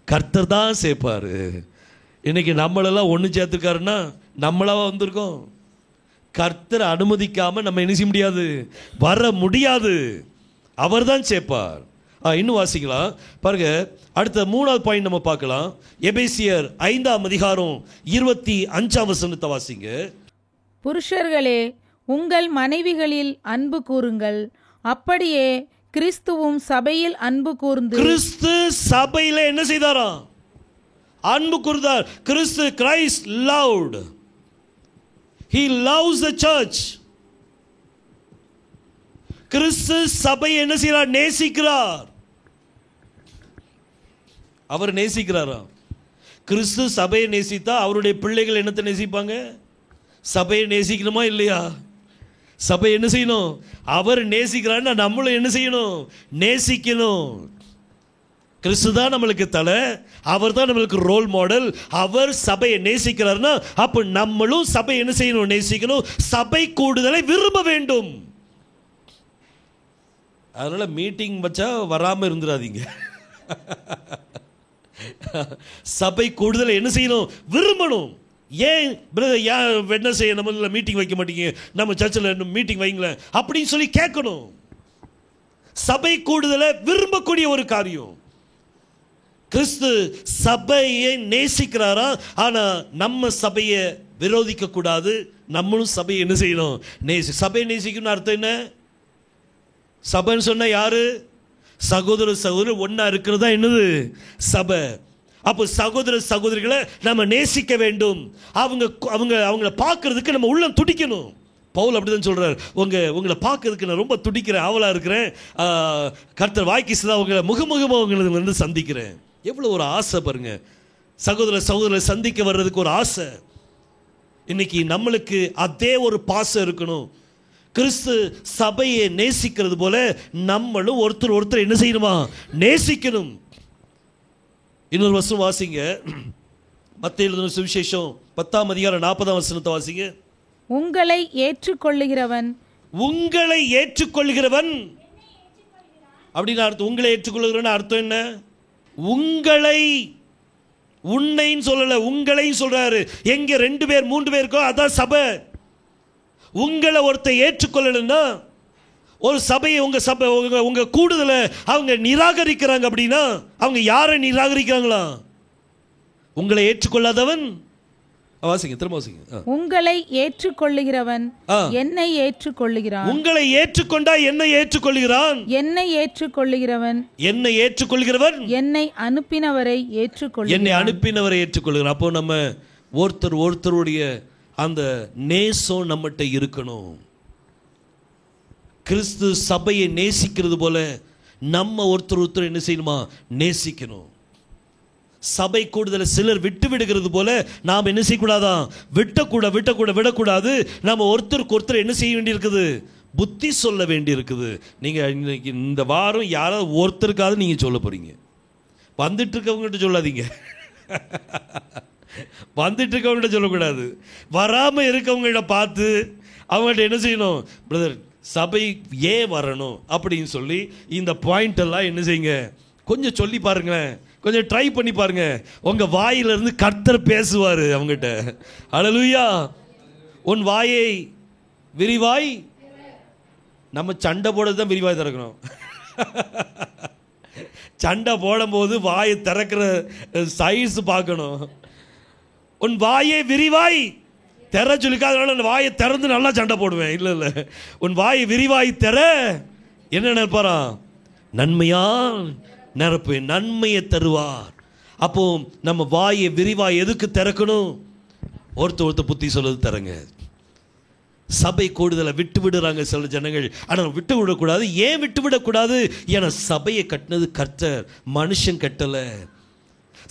கர்த்தர் தான் சேர்ப்பாரு. இன்னைக்கு நம்மளெல்லாம் ஒன்று சேர்த்துருக்காருன்னா நம்மளாவா வந்திருக்கோம். கர்த்தர் அனுமதிக்காமல் நம்ம என்ன செய்ய முடியாது, வர முடியாது. அவர் தான் சேர்ப்பார். இன்னும் வாசிக்கலாம் பாருங்க. அடுத்த 3வது பாயிண்ட் நம்ம பார்க்கலாம். எபேசியர் 5:25 வாசிங்க. புருஷர்களே, உங்கள் மனைவிகளில் அன்பு கூறுங்கள், அப்படியே கிறிஸ்துவும் சபையில் அன்பு கூர்ந்து. கிறிஸ்து சபையில என்ன செய்தாராம், அன்பு கூர்ந்தார். கிறிஸ்து, Christ loved. He loves the church. கிறிஸ்து சபையை என்ன செய்கிறார்? நேசிக்கிறார். அவர் நேசிக்கிறாரா? கிறிஸ்து சபையை நேசித்தா அவருடைய பிள்ளைகள் என்னத்தை நேசிப்பாங்க? சபையை நேசிக்கணுமா இல்லையா? சபை என்ன செய்யணும்? அவர் நேசிக்கிறான்னா நம்மளும் என்ன செய்யணும்? நேசிக்கணும். கிறிஸ்து தான் நம்மளுக்கு தலை, அவர் தான் நம்மளுக்கு ரோல் மாடல். அவர் சபையை நேசிக்கிறார்னா அப்போ நம்மளும் சபையை என்ன செய்யணும்? நேசிக்கணும். சபை கூடுதலை விரும்ப வேண்டும். அதனால மீட்டிங் வச்சா வராமல் இருந்துடாதீங்க. சபை கூடுதலை என்ன செய்யணும்? விரும்பணும். ஏன் பிரதர் என்ன செய்ய நம்ம மீட்டிங் வைக்க மாட்டீங்க, நம்ம சர்ச்சில் மீட்டிங் வைங்களேன் அப்படின்னு சொல்லி கேட்கணும். சபை கூடுதலை விரும்பக்கூடிய ஒரு காரியம். கிறிஸ்து சபையை நேசிக்கிறாரா? ஆனா நம்ம சபையை விரோதிக்க கூடாது. நம்மளும் சபையை என்ன செய்யணும்? சபையை நேசிக்கணும். அர்த்தம் என்ன? சபைன்னு சொன்ன யாரு? சகோதர சகோதரர் ஒன்னா இருக்கிறதா என்னது? சபை. அப்போ சகோதர சகோதரிகளை நம்ம நேசிக்க வேண்டும். அவங்கள பார்க்கறதுக்கு நம்ம உள்ளம் துடிக்கணும். பவுல் அப்படிதான் சொல்றார், உங்களை பார்க்கறதுக்கு நான் ரொம்ப துடிக்கிறேன், ஆவலா இருக்கிறேன். கர்த்தர் வாய்க்கிசுதான் உங்களை முகமுகமாக உங்களை வந்து சந்திக்கிறேன். எவ்வளோ ஒரு ஆசை பாருங்க. சகோதர சந்திக்க வர்றதுக்கு ஒரு ஆசை. இன்னைக்கு நம்மளுக்கு அதே ஒரு பாசம் இருக்கணும். கிறிஸ்து சபையை நேசிக்கிறது போல நம்மளும் ஒருத்தர் என்ன செய்யணுமா? நேசிக்கணும். இன்னொரு வசனம் வாசிங்க. மத்தேயு எழுதின சுவிசேஷம் 10ஆம் அதிகாரம் 40ஆம் வசனத்தை வாசிங்க. உங்களை ஏற்றுக்கொள்ளுகிறவன் அப்படின்னு அர்த்தம். உங்களை ஏற்றுக்கொள்ளுகிறவன் அர்த்தம் என்ன? உங்களை, உன்னைன்னு சொல்லல, உங்களை சொல்றாரு. எங்க 2 பேர் 3 பேர் இருக்கோ அதான் சபை. உங்களை ஒருத்தர் ஏற்றுக்கொள்ளணும்னா, ஒரு சபையை உங்க கூடுதலை அவங்க நிராகரிக்கிறாங்க அப்படின்னா அவங்க யாரை நிராகரிக்கிறாங்களா? உங்களை ஏற்றுக்கொள்ளாதவன். வாசிங்க, திரும்ப வாசிங்க. உங்களை ஏற்றுக்கொள்ளுகிறவன் என்னை ஏற்றுக்கொள்ளுகிறான். உங்களை ஏற்றுக்கொண்டா என்னை ஏற்றுக்கொள்கிறான். என்னை ஏற்றுக்கொள்ளுகிறவன் என்னை அனுப்பினவரை ஏற்றுக்கொள்கிறான். அப்போ நம்ம ஒருத்தருடைய அந்த நேசம் நம்மகிட்ட இருக்கணும். கிறிஸ்து சபையை நேசிக்கிறது போல நம்ம ஒருத்தர் என்ன செய்யணுமா? நேசிக்கணும். சபை கூடுதலை சிலர் விட்டு விடுகிறது போல நாம் என்ன செய்யக்கூடாதான்? விடக்கூடாது. நம்ம ஒருத்தருக்கு என்ன செய்ய வேண்டியிருக்குது? புத்தி சொல்ல வேண்டியிருக்குது. நீங்கள் இன்னைக்கு இந்த வாரம் யாராவது ஒருத்தருக்காவது நீங்கள் சொல்ல போறீங்க. வந்துட்டு இருக்கவங்ககிட்ட சொல்லாதீங்க. வந்துட்டு இருக்கவங்ககிட்ட சொல்லக்கூடாது. வராமல் இருக்கவங்ககிட்ட பார்த்து அவங்கள்ட்ட என்ன செய்யணும்? பிரதர் சபை ஏன் வரணும் அப்படின்னு சொல்லி இந்த பாயிண்ட் எல்லாம் என்ன செய்யுங்க? கொஞ்சம் சொல்லி பாருங்களேன், கொஞ்சம் ட்ரை பண்ணி பாருங்க. உங்க வாயிலிருந்து கர்த்தர் பேசுவார் அவங்ககிட்ட. ஹல்லேலூயா. உன் வாயை விரிவாய். நம்ம சண்டை போடுறது தான் விரிவாய் திறக்கணும். சண்டை போடும்போது வாயை திறக்கிற சைஸ் பார்க்கணும். உன் வாயை விரிவாய் திற சொல்லிக்கா, அதனால வாயை திறந்து நல்லா சண்டை போடுவேன். இல்லை, உன் வாயை விரிவாய் திற. என்ன நினைப்பாரா? நன்மையா நிரப்பு, நன்மையை தருவார். அப்போ நம்ம வாயை விரிவாய் எதுக்கு திறக்கணும்? ஒருத்தர் புத்தி சொல்லுது தரங்க. சபை கூடுதலை விட்டு விடுறாங்க சில ஜனங்கள். ஆனால் விட்டு விடக்கூடாது. ஏன் விட்டு விடக்கூடாது? ஏன்னா சபையை கட்டினது கர்த்தர், மனுஷன் கட்டல.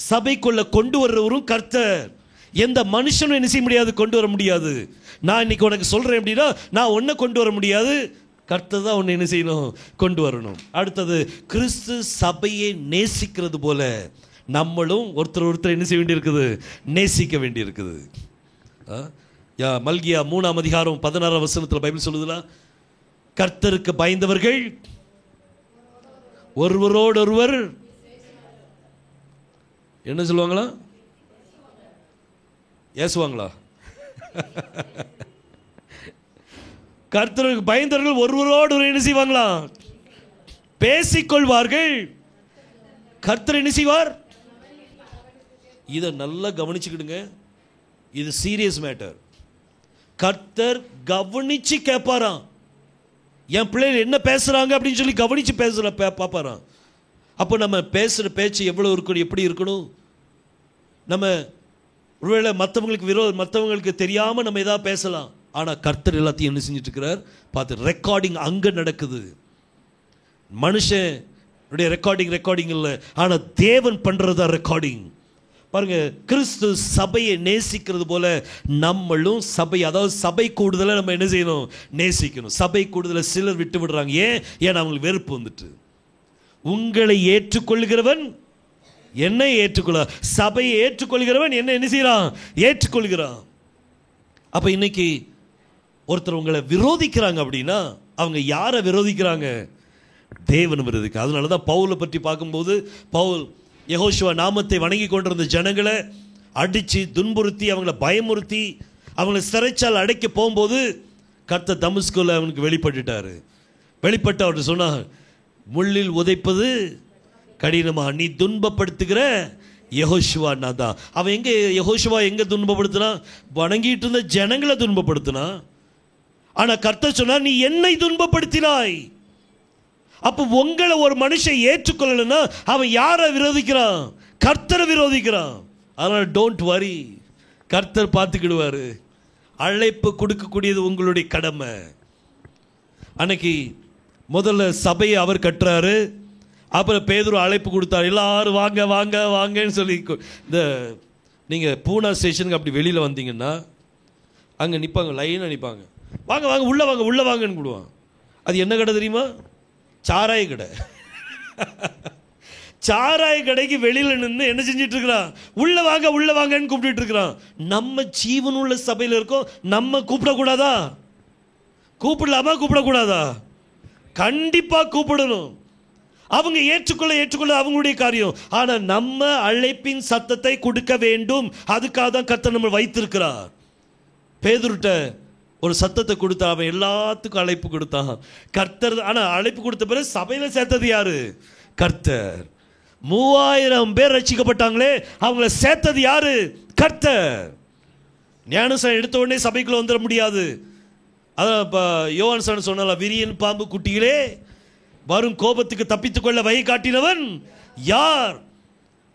சபைக்குள்ள கொண்டு வர்றவரும் கர்த்தர். எந்த மனுஷனும் என்ன செய்ய முடியாது? கொண்டு வர முடியாது. நான் இன்னைக்கு உனக்கு சொல்றேன் அப்படின்னா நான் ஒன்றை கொண்டு வர முடியாது. கர்த்தர் தான் ஒன்று என்ன செய்யணும்? கொண்டு வரணும். அடுத்தது, கிறிஸ்து சபையை நேசிக்கிறது போல நம்மளும் ஒருத்தர் என்ன செய்ய வேண்டியிருக்குது? நேசிக்க வேண்டியிருக்குது. மல்கியா 3ஆம் அதிகாரம் 16ஆம் வசனத்தில் பைபிள் சொல்லுதுல, கர்த்தருக்கு பயந்தவர்கள் ஒருவரோடொருவர் என்ன சொல்லுவாங்களா? ஏசுவாங்களா? கர்த்தருக்கு பயந்தவர்கள் ஒருவரோடு என்ன செய்வாங்களா? பேசிக்கொள்வார்கள். கர்த்தர் என்ன செய்வார்? இதை நல்லா கவனிச்சுக்கிடுங்க. இது சீரியஸ் மேட்டர். கர்த்தர் கவனிச்சு கேட்பாராம். என் பிள்ளைகள் என்ன பேசுறாங்க அப்படின்னு சொல்லி கவனிச்சு பார்ப்பாராம். அப்போ நம்ம பேசுகிற பேச்சு எவ்வளோ இருக்கணும், எப்படி இருக்கணும்? நம்ம ஒருவேளை மற்றவங்களுக்கு தெரியாமல் நம்ம எதாவது பேசலாம். ஆனால் கர்த்தர் எல்லாத்தையும் என்ன செஞ்சுட்டு இருக்கிறார் பார்த்து. ரெக்கார்டிங் அங்கே நடக்குது. மனுஷனுடைய ரெக்கார்டிங் இல்லை, ஆனால் தேவன் பண்ணுறதா ரெக்கார்டிங். பாருங்க, கிறிஸ்து சபையை நேசிக்கிறது போல நம்மளும் சபை, அதாவது சபை கூடுதலை நம்ம என்ன செய்யணும், நேசிக்கணும். சபை கூடுதலை சிலர் விட்டு விடுறாங்க. ஏன் அவங்களுக்கு வெறுப்பு வந்துட்டு. உங்களை ஏற்றுக்கொள்கிறவன் என்னை ஏற்றுக்கொள்ள, சபையை ஏற்றுக்கொள்கிறவன் என்ன செய்யறான், ஏற்றுக்கொள்கிறான். அப்ப இன்னைக்கு ஒருத்தர் உங்களை விரோதிக்கிறாங்க அப்படின்னா அவங்க யாரை விரோதிக்கிறாங்க, தேவன் விரோதிக்க. அதனாலதான் பவுலை பற்றி பார்க்கும்போது, பவுல் யெகோஷுவா நாமத்தை வணங்கி கொண்டிருந்த ஜனங்களை அடித்து துன்புறுத்தி அவங்களை பயமுறுத்தி அவங்களை சிறைச்சால் அடைக்க போகும்போது கர்த்தர் தமஸ்குல அவனுக்கு வெளிப்பட்டுட்டாரு. வெளிப்பட்டு அவர் சொன்னார், முள்ளில் உதைப்பது கடினமா, நீ துன்பப்படுத்துகிற யெகோஷுவா நான் தான். அவன் எங்கே, யெகோஷுவா எங்கே துன்பப்படுத்தினா, வணங்கிட்டு இருந்த ஜனங்களை துன்பப்படுத்தினா. ஆனால் கர்த்தர் சொன்னார், நீ என்னை துன்பப்படுத்தினாய். அப்போ உங்களை ஒரு மனுஷன் ஏற்றுக்கொள்ளலைன்னா அவன் யாரை விரோதிக்கிறான், கர்த்தரை விரோதிக்கிறான். அதனால் டோன்ட் வரி, கர்த்தர் பார்த்துக்கிடுவார். அழைப்பு கொடுக்கக்கூடியது உங்களுடைய கடமை. அன்னைக்கு முதல்ல சபையை அவர் கட்டுறாரு, அப்புறம் பேதுரு அழைப்பு கொடுத்தாரு, எல்லாரும் வாங்க வாங்க வாங்கன்னு சொல்லி. இந்த நீங்கள் பூனா ஸ்டேஷனுக்கு அப்படி வெளியில் வந்தீங்கன்னா அங்கே நிற்பாங்க, லைனாக நிற்பாங்க, வாங்க வாங்க உள்ளே வாங்க உள்ளே வாங்கன்னு கூடுவான். அது என்ன கடை தெரியுமா, சாராய கடை. சாராய கடைக்கு வெளியில் நின்று என்ன செஞ்சிட்டு இருக்கிறான், உள்ள வாங்க உள்ள வாங்கன்னு கூப்பிட்டு இருக்கிறான். நம்ம ஜீவனுள்ள சபையில் இருக்கோம், நம்ம கூப்பிடக்கூடாதா, கூப்பிடலாமா கூப்பிடக்கூடாதா, கண்டிப்பாக கூப்பிடணும். அவங்க ஏற்றுக்கொள்ள அவங்களுடைய காரியம். ஆனால் நம்ம அழைப்பின் சத்தத்தை கொடுக்க வேண்டும். அதுக்காக தான் கர்த்தர் நம்ம வைத்திருக்கிறார். பேதுருட்ட ஒரு சத்தத்தை கொடுத்தா, அவன் எல்லாத்துக்கும் அழைப்பு கொடுத்தான் கர்த்தர். ஆனால் அழைப்பு கொடுத்த பிறகு சபையில் சேர்த்தது யாரு, கர்த்தர். 3000 பேர் ரட்சிக்கப்பட்டாங்களே, அவங்கள சேர்த்தது யாரு, கர்த்தர். ஞானஸ்நானம் எடுத்த உடனே சபைக்குள்ள வந்துட முடியாது. அதான் இப்போ யோவான் சாணம் சொன்னால, விரியன் பாம்பு குட்டிகளே, வரும் கோபத்துக்கு தப்பித்துக்கொள்ள வகை காட்டினவன் யார்.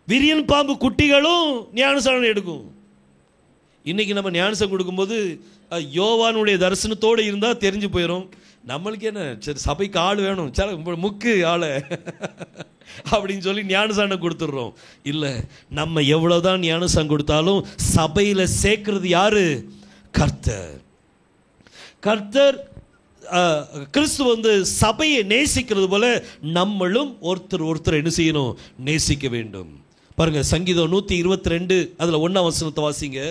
விரியன் பாம்பு குட்டிகளும் ஞானஸ்நானம் எடுக்கும். இன்னைக்கு நம்ம ஞானஸ்நானம் கொடுக்கும்போது யோவானுடைய தரிசனத்தோடு இருந்தால் தெரிஞ்சு போயிடும். நம்மளுக்கு என்ன, சரி சபைக்கு ஆள் வேணும், சரி முக்கு ஆளை அப்படின்னு சொல்லி ஞானஸ்நானம் கொடுத்துட்றோம். இல்லை, நம்ம எவ்வளோதான் ஞானஸ்நானம் கொடுத்தாலும் சபையில் சேர்க்கிறது யாரு, கர்த்தர். கர்த்தர் கிறிஸ்து வந்து சபையை நேசிக்கிறது போல நம்மளும் ஒருத்தர் என்ன செய்யணும், நேசிக்க வேண்டும். பாருங்க, சங்கீதம் 122 அதில் 1ஆம் வசனத்தை வாசிங்க.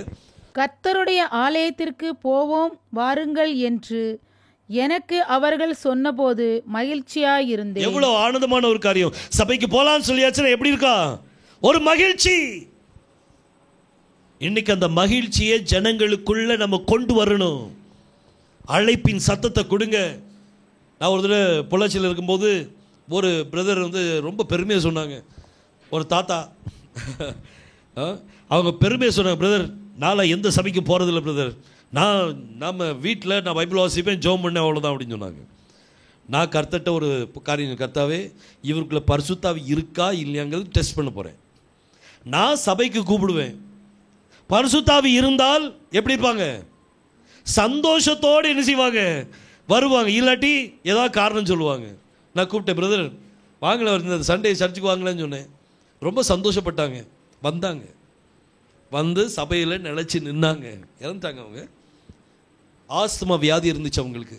கர்த்தருடைய ஆலயத்திற்கு போவோம் வாருங்கள் என்று எனக்கு அவர்கள் சொன்னபோது மகிழ்ச்சியாயிருந்தேன். எவ்வளவு ஆனந்தமான ஒரு காரியம். சபைக்கு போலான்னு சொல்லியாச்சுன்னா எப்படி இருக்கா, ஒரு மகிழ்ச்சி. இன்னைக்கு அந்த மகிழ்ச்சியை ஜனங்களுக்குள்ள நம்ம கொண்டு வரணும். அழைப்பின் சத்தத்தை கொடுங்க. நான் ஒரு தடவை பொள்ளாச்சியில் இருக்கும்போது ஒரு பிரதர் வந்து ரொம்ப பெருமையாக சொன்னாங்க. ஒரு தாத்தா அவங்க பெருமையாக சொன்னாங்க, பிரதர் நான் எந்த சபைக்கு போகிறதில்ல பிரதர், நம்ம வீட்டில் நான் பைபிள் வாசிப்பேன், ஜெபம் பண்ணேன், அவ்வளோதான் அப்படின்னு சொன்னாங்க. நான் கர்த்தர்ட்ட ஒரு காரியம், கர்த்தாவே இவருக்குள்ள பரிசுத்தாவி இருக்கா இல்லையாங்கிறது டெஸ்ட் பண்ண போகிறேன். நான் சபைக்கு கூப்பிடுவேன், பரிசுத்தாவி இருந்தால் எப்படி இருப்பாங்க, சந்தோஷத்தோடு என்ன செய்வாங்க, வருவாங்க. இல்லாட்டி ஏதாவது காரணம் சொல்லுவாங்க. நான் கூப்பிட்டேன், பிரதர் வாங்கல இந்த சண்டே சர்ச்சுக்கு வாங்கலன்னு சொன்னேன். ரொம்ப சந்தோஷப்பட்டாங்க, வந்தாங்க, வந்து சபையில் நிலச்சி நின்னாங்க. இறந்துட்டாங்க அவங்க. ஆஸ்துமா வியாதி இருந்துச்சு அவங்களுக்கு.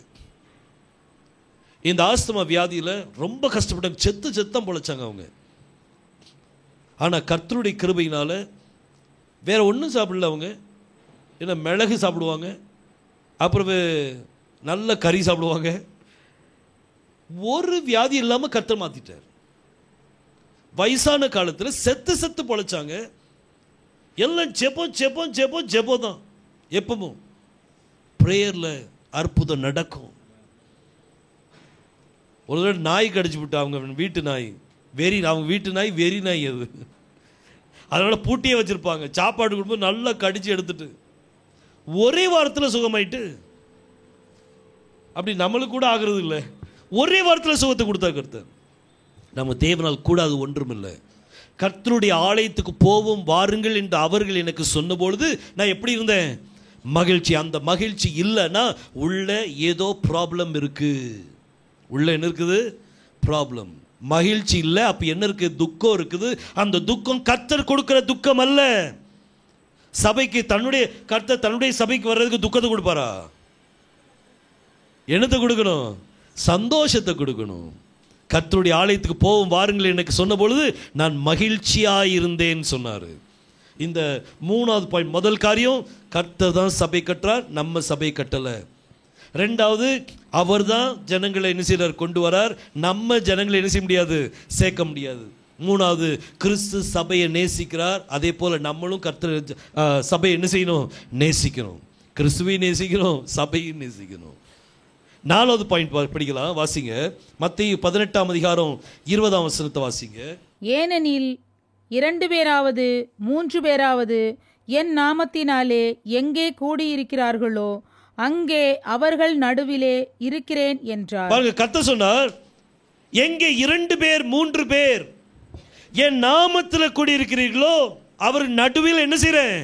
இந்த ஆஸ்துமா வியாதியில் ரொம்ப கஷ்டப்பட்டாங்க, செத்தம் பொழைச்சாங்க அவங்க. ஆனால் கர்த்தருடைய கிருபையினால் வேற ஒன்றும் சாப்பிடல அவங்க. ஏன்னா மிளகு சாப்பிடுவாங்க, அப்புறம் நல்ல கறி சாப்பிடுவாங்க. ஒரு வியாதி இல்லாமல் கர்த்தர் மாற்றிட்டார். வயசான காலத்தில் செத்து பொழைச்சாங்க. எல்லாம் ஜெபம் தான். எப்பவும் ப்ரேயரில் அற்புதம் நடக்கும். ஒரு தடவை நாய் கடிச்சு விட்டு, அவங்க வீட்டு நாய் அவங்க வீட்டு நாய் வெறி நாய் அது. அதனால் பூட்டியே வச்சுருப்பாங்க. சாப்பாடு கொடுக்கும்போது நல்லா கடிச்சு எடுத்துட்டு ஒரே வாரத்தில் சுகமாயிட்டு. அப்படி நம்மளுக்கு கூட ஆகிறது இல்லை. ஒரே வாரத்தில் சுகத்தை கொடுத்தா கர்த்தர். நம்ம தேவனால் கூடாது ஒன்றும் இல்லை. கர்த்தருடைய ஆலயத்துக்கு போவோம் வாருங்கள் என்று அவர்கள் எனக்கு சொன்னபொழுது நான் எப்படி இருந்தேன், மகிழ்ச்சி. அந்த மகிழ்ச்சி இல்லைன்னா உள்ள ஏதோ ப்ராப்ளம் இருக்கு. உள்ள என்ன இருக்குது? ப்ராப்ளம். மகிழ்ச்சி இல்லை, அப்ப என்ன இருக்கு? துக்கம் இருக்குது. அந்த துக்கம் கர்த்தர் கொடுக்கிற துக்கம் அல்ல. சபைக்கு கர்த்தர் தன்னுடைய சபைக்கு வர்றதுக்கு துக்கத்தை கொடுப்பாரா? என்னத்தை கொடுக்கணும்? சந்தோஷத்தை கொடுக்கணும். கர்த்தருடைய ஆலயத்துக்கு போவோம் வாருங்கள் எனக்கு சொன்ன பொழுது நான் மகிழ்ச்சியாயிருந்தேன் சொன்னார். இந்த மூணாவது பாயிண்ட். முதல் காரியம், கர்த்தர் தான் சபை கட்டுறார், நம்ம சபை கட்டலை. ரெண்டாவது, அவர் தான் ஜனங்களை என்ன செய்கிறார்? கொண்டு வரார். நம்ம ஜனங்களை என்ன செய்ய முடியாது? சேர்க்க முடியாது. மூணாவது, கிறிஸ்து சபையை நேசிக்கிறார். அதே போல் நம்மளும் கர்த்தர் சபையை என்ன செய்யணும்? நேசிக்கணும். கிறிஸ்துவையும் நேசிக்கணும், சபையும் நேசிக்கணும். நாலாவது பாயிண்ட் படிக்கலாம், வாசிங்க. மத்தேயு 18ஆம் அதிகாரம் 20ஆம் வசனத்தை வாசிங்க. ஏனெனில் 2 பேராவது 3 பேராவது என் நாமத்தினாலே எங்கே கூடியிருக்கிறார்களோ அங்கே அவர்கள் நடுவிலே இருக்கிறேன் என்றார். பாருங்க, கர்த்தர் சொன்னார், எங்கே 2 பேர் 3 பேர் என் நாமத்தில் கூடியிருக்கிறீர்களோ அவர் நடுவில் என்ன செய்றேன்?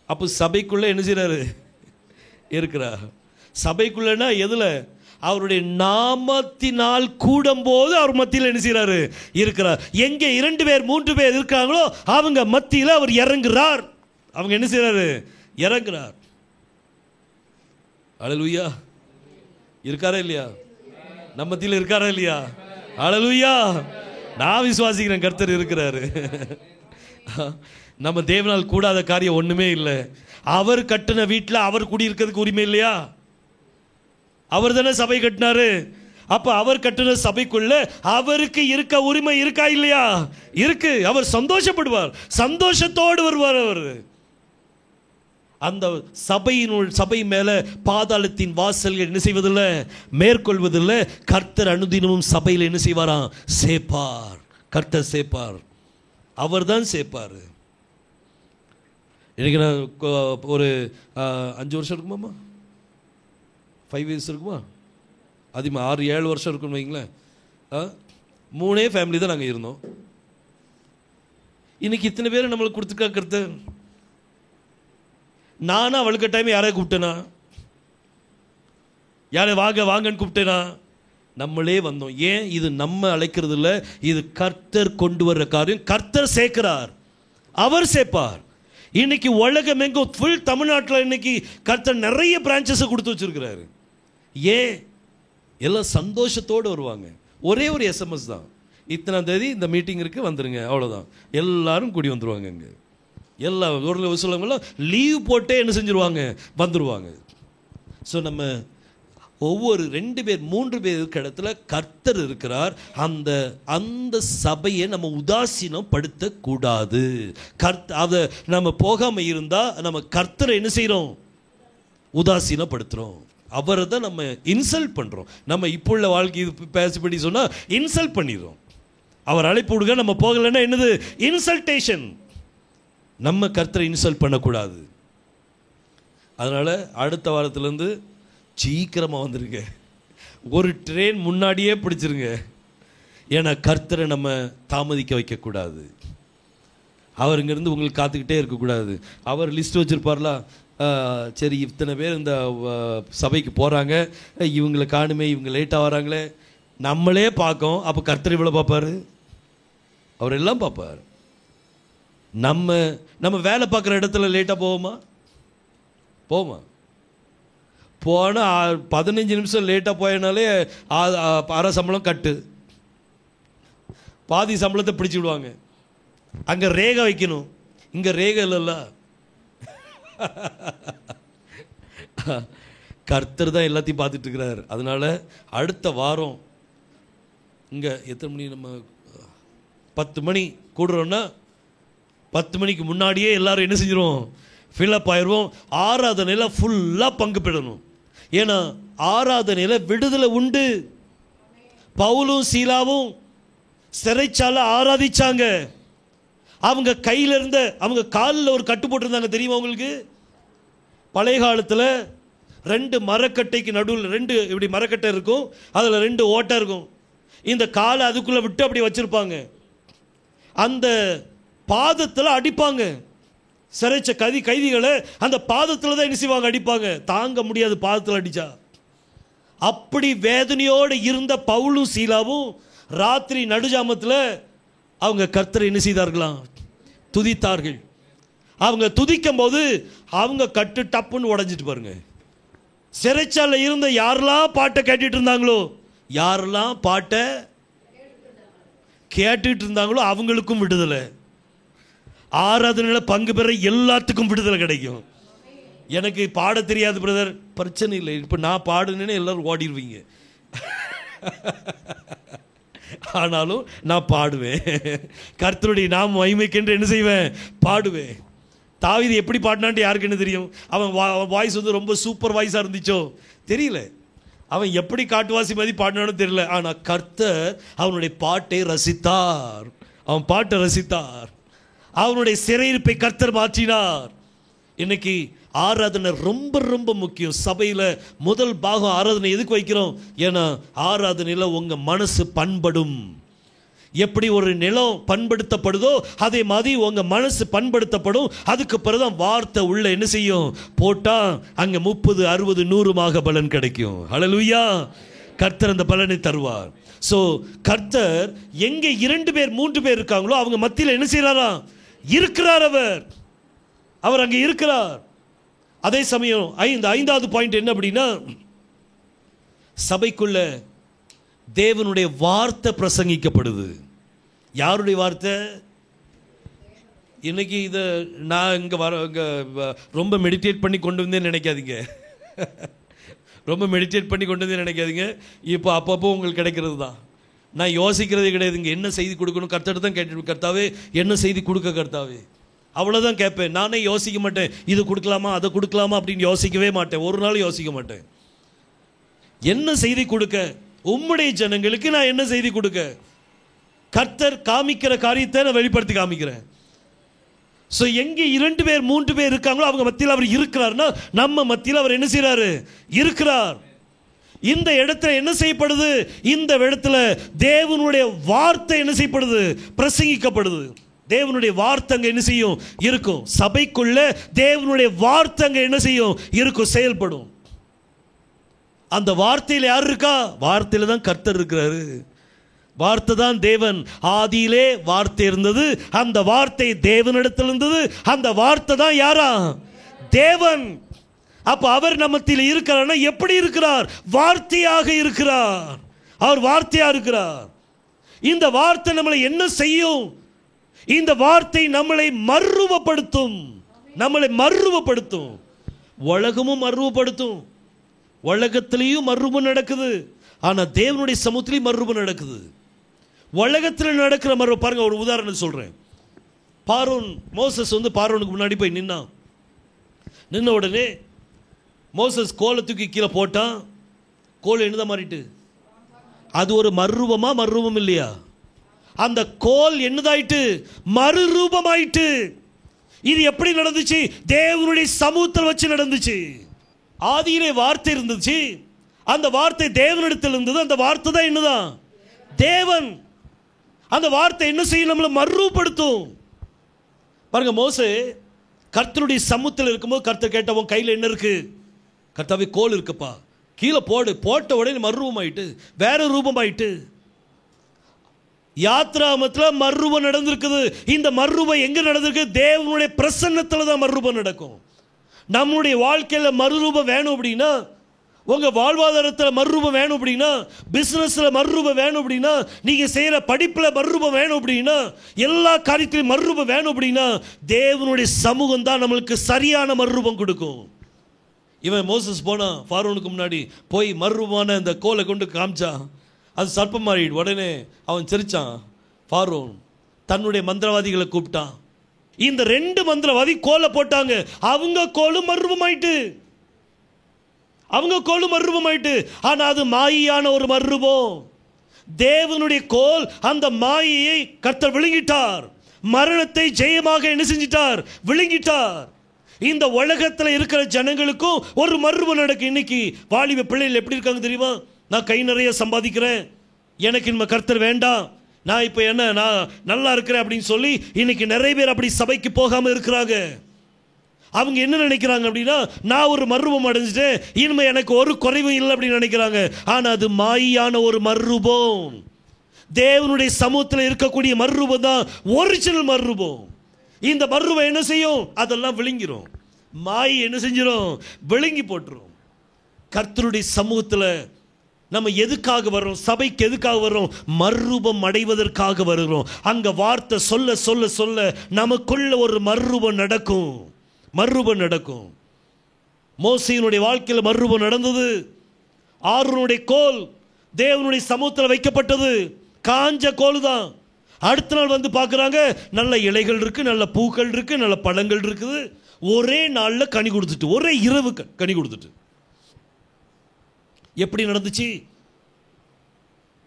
அப்போ சபைக்குள்ள என்ன செய்றாரு? இருக்கிறார். சபைக்குள்ளனா எதுல? அவருடைய நாமத்தினால் கூடும்போது அவர் மத்தியில் என்ன செய்றாரு? இருக்கிறார். எங்கே 2 பேர் 3 பேர் இருக்காங்களோ அவங்க மத்தியில் அவர் இறங்குறார். அவங்க என்ன செய்றாரு? இறங்குறார். அல்லேலூயா. இருக்காரா இல்லையா? நம்ம மத்தியில் இருக்காரா இல்லையா? அல்லேலூயா. நான் விசுவாசிக்கிறேன் கர்த்தர் இருக்கிறாரு. நம்ம தேவனால் கூடாத காரியம் ஒண்ணுமே இல்லை. அவர் கட்டின வீட்டில் அவர் குடியிருக்கிறதுக்கு உரிமை இல்லையா? அவர் தானே சபை கட்டினாரு. அப்ப அவர் கட்டின சபைக்குள்ள அவருக்கு இருக்க உரிமை இருக்கா இல்லையா? இருக்கு. அவர் சந்தோஷப்படுவார், சந்தோஷத்தோடு வருவார். அவர் அந்த சபை மேல பாதாளத்தின் வாசல்கள் என்ன செய்வதில்லை? மேற்கொள்வதில்லை. கர்த்தர் அனுதினமும் சபையில் என்ன செய்வாராம்? சேர்ப்பார். கர்த்தர் சேர்ப்பார். அவர் தான் சேர்ப்பார். எனக்கு நான் ஒரு 5 வருஷம் இருக்குமாம்மா, 5 years இருக்குமா, அதிகமாக 6-7 வருஷம் இருக்குன்னு வைங்களேன். 3 ஃபேமிலி தான் நாங்கள் இருந்தோம். இன்னைக்கு இத்தனை பேர் நம்மளுக்கு கொடுத்துருக்காக்கிறது. நானா அவளுக்கு டைம் யாரையும் கூப்பிட்டேனா? யாரை வாங்க வாங்கன்னு கூப்பிட்டேனா? நம்மளே வந்தோம். ஏன்? இது நம்ம அழைக்கிறது இல்லை, இது கர்த்தர் கொண்டு வர்ற காரியம். கர்த்தர் சேர்க்கிறார், அவர் சேர்ப்பார். இன்னைக்கு உலகம் எங்கும் ஃபுல் தமிழ்நாட்டில் இன்னைக்கு கர்த்தர் நிறைய பிரான்ச்சஸை கொடுத்து வச்சிருக்கிறாரு. ஏன்? எல்லாம் சந்தோஷத்தோடு வருவாங்க. ஒரே ஒரு SMS தான், இத்தனாம் தேதி இந்த மீட்டிங் இருக்கு, வந்துருங்க, அவ்வளோதான். எல்லாரும் கூடி வந்துருவாங்க. இங்கே எல்லா ஒரு சொல்லுவாங்களாம் லீவ் போட்டே என்ன செஞ்சிருவாங்க? வந்துடுவாங்க. ஸோ நம்ம ஒவ்வொரு 2 பேர் 3 பேர் இருக்கிற இடத்துல கர்த்தர் இருக்கிறார். அந்த சபையை நம்ம உதாசீனப்படுத்தக்கூடாது. அதை நம்ம போகாம இருந்தா நம்ம கர்த்தரை என்ன செய்யறோம்? உதாசீனப்படுத்துறோம். அவரை தான் நம்ம இன்சல்ட் பண்றோம். நம்ம இப்போ உள்ள வாழ்க்கை பேசப்படி சொன்னா இன்சல்ட் பண்ணிடுறோம். அவர் அழைப்பு விடுங்க, நம்ம போகலைன்னா என்னது? இன்சல்டேஷன். நம்ம கர்த்தரை இன்சல்ட் பண்ணக்கூடாது. அதனால அடுத்த வாரத்திலேருந்து சீக்கிரமாக வந்துருங்க. ஒரு ட்ரெயின் முன்னாடியே பிடிச்சிருங்க. ஏன்னா கர்த்தரை நம்ம தாமதிக்க வைக்கக்கூடாது. அவர் இங்கேருந்து உங்களுக்கு காத்துக்கிட்டே இருக்கக்கூடாது. அவர் லிஸ்ட் வச்சுருப்பார்ல, சரி இத்தனை பேர் இந்த சபைக்கு போகிறாங்க, இவங்களை காணுமே, இவங்க லேட்டாக வராங்களே, நம்மளே பார்க்கோம். அப்போ கர்த்தர் இவ்வளோ பார்ப்பார்? அவர் எல்லாம் பார்ப்பார். நம்ம வேலை பார்க்குற இடத்துல லேட்டாக போவோமா? போனால் 15 நிமிஷம் லேட்டாக போயினாலே அரை சம்பளம் கட்டு, பாதி சம்பளத்தை பிடிச்சி விடுவாங்க. அங்கே ரேகை வைக்கணும், இங்கே ரேகை இல்லைல்ல. கர்த்தர் தான் எல்லாத்தையும் பார்த்துட்டு இருக்கிறார். அதனால அடுத்த வாரம் இங்கே எத்தனை மணி? நம்ம 10 மணி கூடுறோன்னா 10 மணிக்கு முன்னாடியே எல்லாரும் என்ன செஞ்சிருவோம்? ஃபில்அப் ஆயிடுவோம். ஆராதனையில் ஃபுல்லாக பங்கு பெறணும். ஏன்னா ஆராதனையில் விடுதலை உண்டு. பவுலும் சீலாவும் சிறைச்சாலை ஆராதிச்சாங்க. அவங்க கையில் இருந்த, அவங்க காலில் ஒரு கட்டு போட்டிருந்தாங்க, தெரியுமா உங்களுக்கு? பழைய காலத்தில் 2 மரக்கட்டைக்கு நடுவில் 2 இப்படி மரக்கட்டை இருக்கும், அதில் 2 ஓட்டை இருக்கும். இந்த காலை அதுக்குள்ளே விட்டு அப்படி வச்சுருப்பாங்க. அந்த பாதத்தில் அடிப்பாங்க. சிறைச்ச கைதிகளை அந்த பாதத்தில் தான் என்ன செய்வாங்க, அடிப்பாங்க. தாங்க முடியாது பாதத்தில் அடிச்சா. அப்படி வேதனையோடு இருந்த பவுலும் சீலாவும் ராத்திரி நடுஜாமத்தில் அவங்க கர்த்தரை என்ன செய்தார்களாம், துதித்தார்கள். அவங்க துதிக்கும் போது அவங்க கட்டு டப்புன்னு உடஞ்சிட்டு பாருங்க. சிறைச்சாலையில் இருந்த யாரெல்லாம் பாட்டை கேட்டுட்டு இருந்தாங்களோ, யாரெல்லாம் பாட்டை கேட்டுட்டு இருந்தாங்களோ அவங்களுக்கும் விடுதலை. ஆராதனையில் பங்கு பெற எல்லாத்துக்கும் விடுதலை கிடைக்கும். எனக்கு பாட தெரியாது பிரதர், பிரச்சனை இல்லை. இப்போ நான் பாடுனேன்னு எல்லாரும் ஓடிடுவீங்க. ஆனாலும் நான் பாடுவேன். கர்த்தருடைய நாம் மகிமைக்கென்று என்ன செய்வேன், பாடுவேன். தாவீது எப்படி பாடினான்ட்டு யாருக்கு என்ன தெரியும்? அவன் வாய்ஸ் வந்து ரொம்ப சூப்பர் வாய்ஸாக இருந்துச்சோ தெரியல. அவன் எப்படி காட்டுவாசி மாதிரி பாடினானோ தெரியல. ஆனால் கர்த்தர் அவனுடைய பாட்டை ரசித்தார். அவன் பாட்டை ரசித்தார். அவனுடைய சிறையிருப்பை கர்த்தர் மாற்றினார். இன்னைக்கு ஆராதனை ரொம்ப ரொம்ப முக்கியம். சபையில் முதல் பாகம் ஆராதனை எதுக்கு வைக்கிறோம்? ஏன்னா ஆராதனையில் உங்கள் மனசு பண்படும். எப்படி ஒரு நிலம் பண்படுத்தப்படுதோ அதே மாதிரி உங்கள் மனசு பண்படுத்தப்படும். அதுக்கு பிறகுதான் வார்த்தை உள்ள என்ன செய்யும், போட்டால் அங்கே 30, 60, 100 பலன் கிடைக்கும். ஹல்லேலூயா. கர்த்தர் அந்த பலனை தருவார். ஸோ கர்த்தர் எங்கே 2 பேர் 3 பேர் இருக்காங்களோ அவங்க மத்தியில் என்ன செய்கிறாராம், இருக்கிறார். அவர் அங்கே இருக்கிறார். அதே சமயம் 5வது பாயிண்ட் என்ன அப்படின்னா, சபைக்குள்ள தேவனுடைய வார்த்தை பிரசங்கிக்கப்படுது. யாருடைய வார்த்தை? இன்னைக்கு இதை நான் இங்கே ரொம்ப மெடிடேட் பண்ணி கொண்டு வந்தேன்னு நினைக்காதீங்க. ரொம்ப மெடிடேட் பண்ணி கொண்டு வந்தேன்னு நினைக்காதீங்க. இப்போ அப்பப்போ உங்களுக்கு கிடைக்கிறது தான். நான் யோசிக்கிறதே கிடையாதுங்க. என்ன செய்தி கொடுக்கணும் கர்த்தர் தான் கேட்டு, கர்த்தாவே என்ன செய்தி கொடுக்க கர்த்தாவே, அவ்வளோதான் கேட்பேன். நானே யோசிக்க மாட்டேன், இது கொடுக்கலாமா அதை கொடுக்கலாமா அப்படின்னு யோசிக்கவே மாட்டேன். ஒரு நாள் யோசிக்க மாட்டேன். என்ன செய்தி கொடுக்க, உம்முடைய ஜனங்களுக்கு நான் என்ன செய்தி கொடுக்க, கர்த்தர் காமிக்கிற காரியத்தை நான் வெளிப்படுத்தி காமிக்கிறேன். ஸோ எங்கே 2 பேர் 3 பேர் இருக்காங்களோ அவங்க மத்தியில் அவர் இருக்கிறார்னா நம்ம மத்தியில் அவர் என்ன செய்கிறாரு, இருக்கிறார். இந்த இடத்துல என்ன செய்யப்படுது, இந்த இடத்துல தேவனுடைய வார்த்தை என்ன செய்யப்படுது, பிரசங்கிக்கப்படுது. தேவனுடைய வார்த்தை அங்கே என்ன செய்யும், இருக்கும். சபைக்குள்ள தேவனுடைய வார்த்தை அங்கே என்ன செய்யும், இருக்கும், செயல்படும். அந்த வார்த்தையில் யார் இருக்கா? வார்த்தையில் தான் கர்த்தர் இருக்கிறாரு. வார்த்தை தான் தேவன். ஆதியிலே வார்த்தை இருந்தது, அந்த வார்த்தை தேவனிடத்தில் இருந்தது, அந்த வார்த்தை தான் யாரா, தேவன். அப்ப அவர் நம்மத்தில் இருக்கிறார்னா எப்படி இருக்கிறார்? வார்த்தையாக இருக்கிறார். அவர் வார்த்தையா இருக்கிறார். இந்த வார்த்தை நம்மளை என்ன செய்யும்? இந்த வார்த்தை நம்மளை மறுரூபப்படுத்தும். நம்மளை மறுரூபப்படுத்தும். உலகமும் மறுரூபப்படுத்தும். உலகத்திலையும் மறுரூபம் நடக்குது, ஆனா தேவனுடைய சமூகத்திலையும் மறுரூபம் நடக்குது. உலகத்தில் நடக்கிற மறுரூபம் பாருங்க. ஒரு உதாரணம் சொல்றேன். பார்வோன், மோசஸ் வந்து பார்வோனுக்கு முன்னாடி போய் நின்ன உடனே மோசஸ் கோலை தூக்கி கீழே போட்டான். கோல் என்னதான் மாறிட்டு? அது ஒரு மறுரூபமா? மறுரூபம் இல்லையா? அந்த கோல் என்னதாயிட்டு? மறுரூபமாயிட்டு. இது எப்படி நடந்துச்சு? தேவனுடைய சமூகத்தில் வச்சு நடந்துச்சு. ஆதியிலே வார்த்தை இருந்துச்சு, அந்த வார்த்தை தேவனிடத்தில் இருந்தது. அந்த வார்த்தை தான் என்னதான்? தேவன். அந்த வார்த்தை என்ன செய்யும்? நம்மளை மறுரூபப்படுத்தும். பாருங்க, மோசே கர்த்தருடைய சமூகத்தில் இருக்கும்போது கர்த்தர் கேட்டவன் கையில் என்ன இருக்கு? கர்த்தாவே கோல் இருக்குப்பா, கீழே போடு. போட்ட உடனே மறுரூபம் ஆயிட்டு, வேற ரூபம் ஆயிட்டு. யாத்ராமத்தில் மறுரூபம் நடந்திருக்குது. இந்த மறுரூபம் எங்க நடந்திருக்கு? தேவனுடைய பிரசன்னத்தில் தான் மறுரூபம் நடக்கும். நம்முடைய வாழ்க்கையில் மறுரூபம் வேணும் அப்படின்னா, உங்கள் வாழ்வாதாரத்தில் மறுரூபம் வேணும் அப்படின்னா, பிஸ்னஸில் மறுரூபம் வேணும் அப்படின்னா, நீங்கள் செய்கிற படிப்பில் மறுரூபம் வேணும் அப்படின்னா, எல்லா காரியத்திலும் மறுரூபம் வேணும் அப்படின்னா, தேவனுடைய சமூகம் தான் நம்மளுக்கு சரியான மறுரூபம் கொடுக்கும். இவன் மோசஸ் போனான் பார்வோனுக்கு முன்னாடி, போய் மறுரூபமான அந்த கோலை கொண்டு காமிச்சான். அது சர்ப்பம் மாறிடு. உடனே அவன் சிரிச்சான். பார்வோன் தன்னுடைய மந்திரவாதிகளை கூப்பிட்டான். இந்த 2 மந்திரவாதி கோலை போட்டாங்க. அவங்க கோலும் மறுரூபமாயிட்டு. அவங்க கோலும் மறுரூபமாயிட்டு. ஆனா அது மாயான ஒரு மறுரூபம். தேவனுடைய கோல் அந்த மாயையை கர்த்தர் விழுங்கிட்டார். மரணத்தை ஜெயமாக என்ன செஞ்சிட்டார்? விழுங்கிட்டார். இந்த உலகத்தில் இருக்கிற ஜனங்களுக்கும் ஒரு மறுரூபம் நடக்கும். இன்னைக்கு வாலிப பிள்ளைகள் எப்படி இருக்காங்க தெரியுமா? நான் கை நிறைய சம்பாதிக்கிறேன், எனக்கு இனிமே கர்த்தர் வேண்டாம், நான் இப்போ என்ன நான் நல்லா இருக்கிறேன் அப்படின்னு சொல்லி இன்னைக்கு நிறைய பேர் அப்படி சபைக்கு போகாமல் இருக்கிறாங்க. அவங்க என்ன நினைக்கிறாங்க அப்படின்னா, நான் ஒரு மறுரூபம் அடைஞ்சிட்டேன், இனிமே எனக்கு ஒரு குறைவும் இல்லை அப்படின்னு நினைக்கிறாங்க. ஆனால் அது மாயான ஒரு மறுரூபம். தேவனுடைய சமூகத்தில் இருக்கக்கூடிய மறுரூபம் தான் ஒரிஜினல் மறுரூபம். இந்த மறுரூபம் என்ன செய்யும்? அதெல்லாம் விழுங்கிரும். மாயை என்ன செஞ்சிடும்? விழுங்கி போட்டுரும். கர்த்தருடைய சமூகத்தில் நம்ம எதுக்காக வர்றோம்? சபைக்கு எதுக்காக வர்றோம்? மறுரூபம் அடைவதற்காக வருகிறோம். அங்கே வார்த்தை சொல்ல சொல்ல சொல்ல நமக்குள்ள ஒரு மறுரூபம் நடக்கும். மறுரூபம் நடக்கும். மோசேயினுடைய வாழ்க்கையில் மறுரூபம் நடந்தது. ஆரோனுடைய கோல் தேவனுடைய சமூகத்தில் வைக்கப்பட்டது. காஞ்ச கோல் தான். அடுத்த நாள் வந்து பார்க்குறாங்க, நல்ல இலைகள் இருக்கு, நல்ல பூக்கள் இருக்கு, நல்ல பழங்கள் இருக்குது. ஒரே நாளில் கனி கொடுத்துட்டு, ஒரே இரவு கனி கொடுத்துட்டு. எப்படி நடந்துச்சு?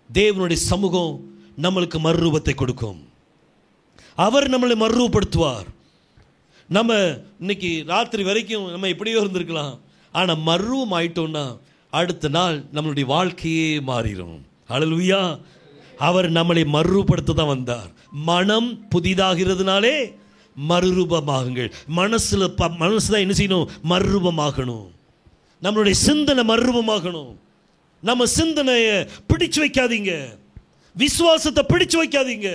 தேவனுடைய சமூகம் நம்மளுக்கு மறுரூபத்தை கொடுக்கும். அவர் நம்மளை மறுரூபப்படுத்துவார். நம்ம இன்னைக்கு ராத்திரி வரைக்கும் நம்ம எப்படியோ இருந்திருக்கலாம், ஆனால் மறுரூபம் ஆயிட்டோம்னா அடுத்த நாள் நம்மளுடைய வாழ்க்கையே மாறிடும். ஹல்லேலூயா. அவர் நம்மளை மறுரூபப்படுத்த தான் வந்தார். மனம் புதிதாகிறதுனாலே மறுரூபமாகுங்கள். மனசுதான் என்ன செய்யணும்? மறுரூபமாகணும். நம்மளுடைய சிந்தனை மறுரூபமாகணும். நம்ம சிந்தனையை பிடிச்சு வைக்காதீங்க, விசுவாசத்தை பிடிச்சு வைக்காதீங்க.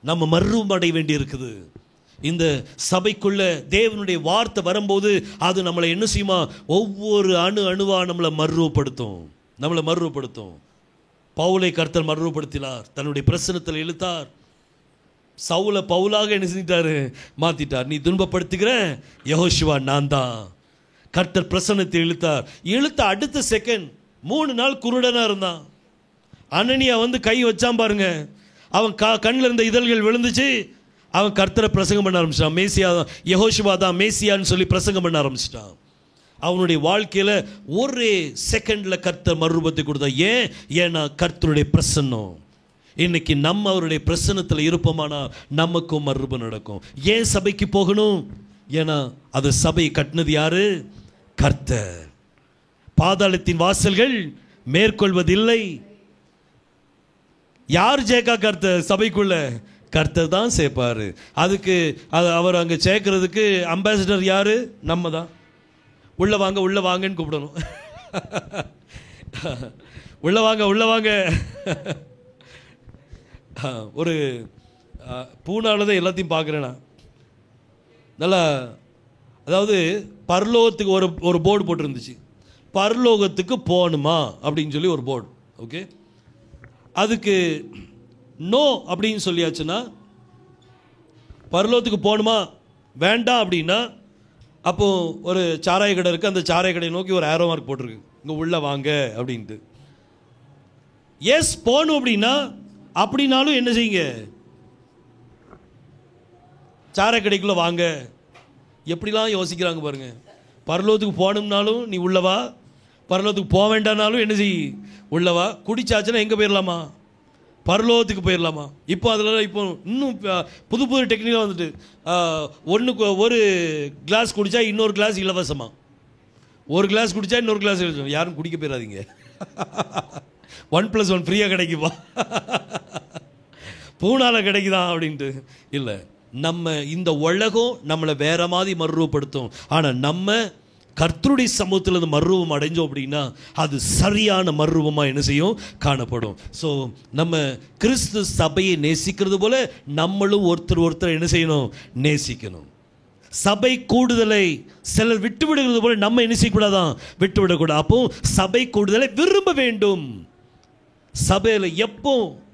நம்ம மறுரூபம் அடைய வேண்டி இருக்குது. இந்த சபைக்குள்ள தேவனுடைய வார்த்தை வரும்போது அது நம்மளை என்ன செய்யுமா? ஒவ்வொரு அணுவா நம்மளை மறுரூபப்படுத்தும். பவுலை கர்த்தர் மறுரூபப்படுத்தினார், தன்னுடைய பிரசனத்தில் இழுத்தார். சவுலை பவுலாக என்ன செஞ்சிட்டாரு? மாத்திட்டார். நீ துன்பப்படுத்துகிற யெகோஷுவா நான் தான். கர்த்தர் பிரசனத்தை இழுத்த அடுத்த செகண்ட் 3 நாள் குருடனா இருந்தான். அனனியா வந்து கை வச்சான் பாருங்க, அவன் கண்ணில் இருந்த இதழ்கள் விழுந்துச்சு. அவன் கர்த்தரை பிரசங்கம் பண்ண ஆரம்பிச்சிட்டான். மேசியா யெகோஷுவா தான் மேசியான்னு சொல்லி பிரசங்கம் பண்ண ஆரம்பிச்சிட்டான். அவனுடைய வாழ்க்கையில் ஒரே செகண்டில் கர்த்தர் மறுரூபத்தை கொடுத்தா. ஏன்னா கர்த்தருடைய பிரசன்னம். இன்னைக்கு நம்ம அவருடைய பிரசன்னத்தில் இருப்போமானா நமக்கும் மறுரூபம் நடக்கும். ஏன் சபைக்கு போகணும்? ஏன்னா அது சபை கட்டினது யாரு? கர்த்தர். பாதாளத்தின் வாசல்கள் மேற்கொள்வதில்லை. யார் ஜெயக்கா? கர்த்தர். சபைக்குள்ள கர்த்தர் தான் சேர்ப்பாரு. அதுக்கு அவர் அங்கே சேர்க்கறதுக்கு அம்பாசிடர் யாரு? நம்ம தான். உள்ள வாங்கன்னு கூப்பிடணும். உள்ள வாங்க. ஒரு பூனால தான் எல்லாத்தையும் பார்க்குறேன் நான். நல்லா, அதாவது பரலோகத்துக்கு ஒரு போர்டு போட்டிருந்துச்சு. பரலோகத்துக்கு போகணுமா அப்படின்னு சொல்லி ஒரு போர்டு. ஓகே, அதுக்கு நோ அப்படின்னு சொல்லியாச்சுன்னா, பரலோகத்துக்கு போகணுமா வேண்டாம் அப்படின்னா, அப்போ ஒரு சாராய கடை இருக்குது, அந்த சாராய கடையை நோக்கி ஒரு ஆரோ மார்க் போட்டிருக்கு, இங்கே உள்ள வாங்க அப்படின்ட்டு. எஸ் போகணும் அப்படின்னாலும் என்ன செய்யுங்க? சாராய கடைக்குள்ளே வாங்க. எப்படிலாம் யோசிக்கிறாங்க பாருங்க. பரலோகத்துக்கு போகணும்னாலும் நீ உள்ளவா, பரலோகத்துக்கு போக வேண்டாம்னாலும் என்ன செய்? உள்ளவா. குடிச்சாச்சுன்னா எங்கே போயிடலாமா? பரலோகத்துக்கு போயிடலாமா? இப்போ அதில் இப்போ இன்னும் புது டெக்னிக்காக வந்துட்டு, ஒரு கிளாஸ் குடித்தா இன்னொரு கிளாஸ் இலவசமா, ஒரு கிளாஸ் குடித்தா இன்னொரு கிளாஸ் இலவசம். யாரும் குடிக்க போயிடாதீங்க. 1+1 ஃப்ரீயாக கிடைக்குமா? பூனால கிடைக்குதான் அப்படின்ட்டு இல்லை. நம்ம இந்த உலகம் நம்மளை வேற மாதிரி மறுரூபப்படுத்தும். ஆனால் நம்ம கர்த்தருடைய சமூகத்தில் இருந்து மறுரூபம் அடைஞ்சோம் அப்படின்னா அது சரியான மறுரூபமாக என்ன செய்யும்? காணப்படும். ஸோ நம்ம கிறிஸ்து சபையை நேசிக்கிறது போல நம்மளும் ஒருத்தர் என்ன செய்யணும்? நேசிக்கணும். சபை கூடுதலை சிலர் விட்டு விடுகிறது போல நம்ம என்ன செய்யக்கூடாதான்? விட்டு விடக்கூடாது. அப்போ சபை கூடுதலை விரும்ப வேண்டும். சபையில் எப்போ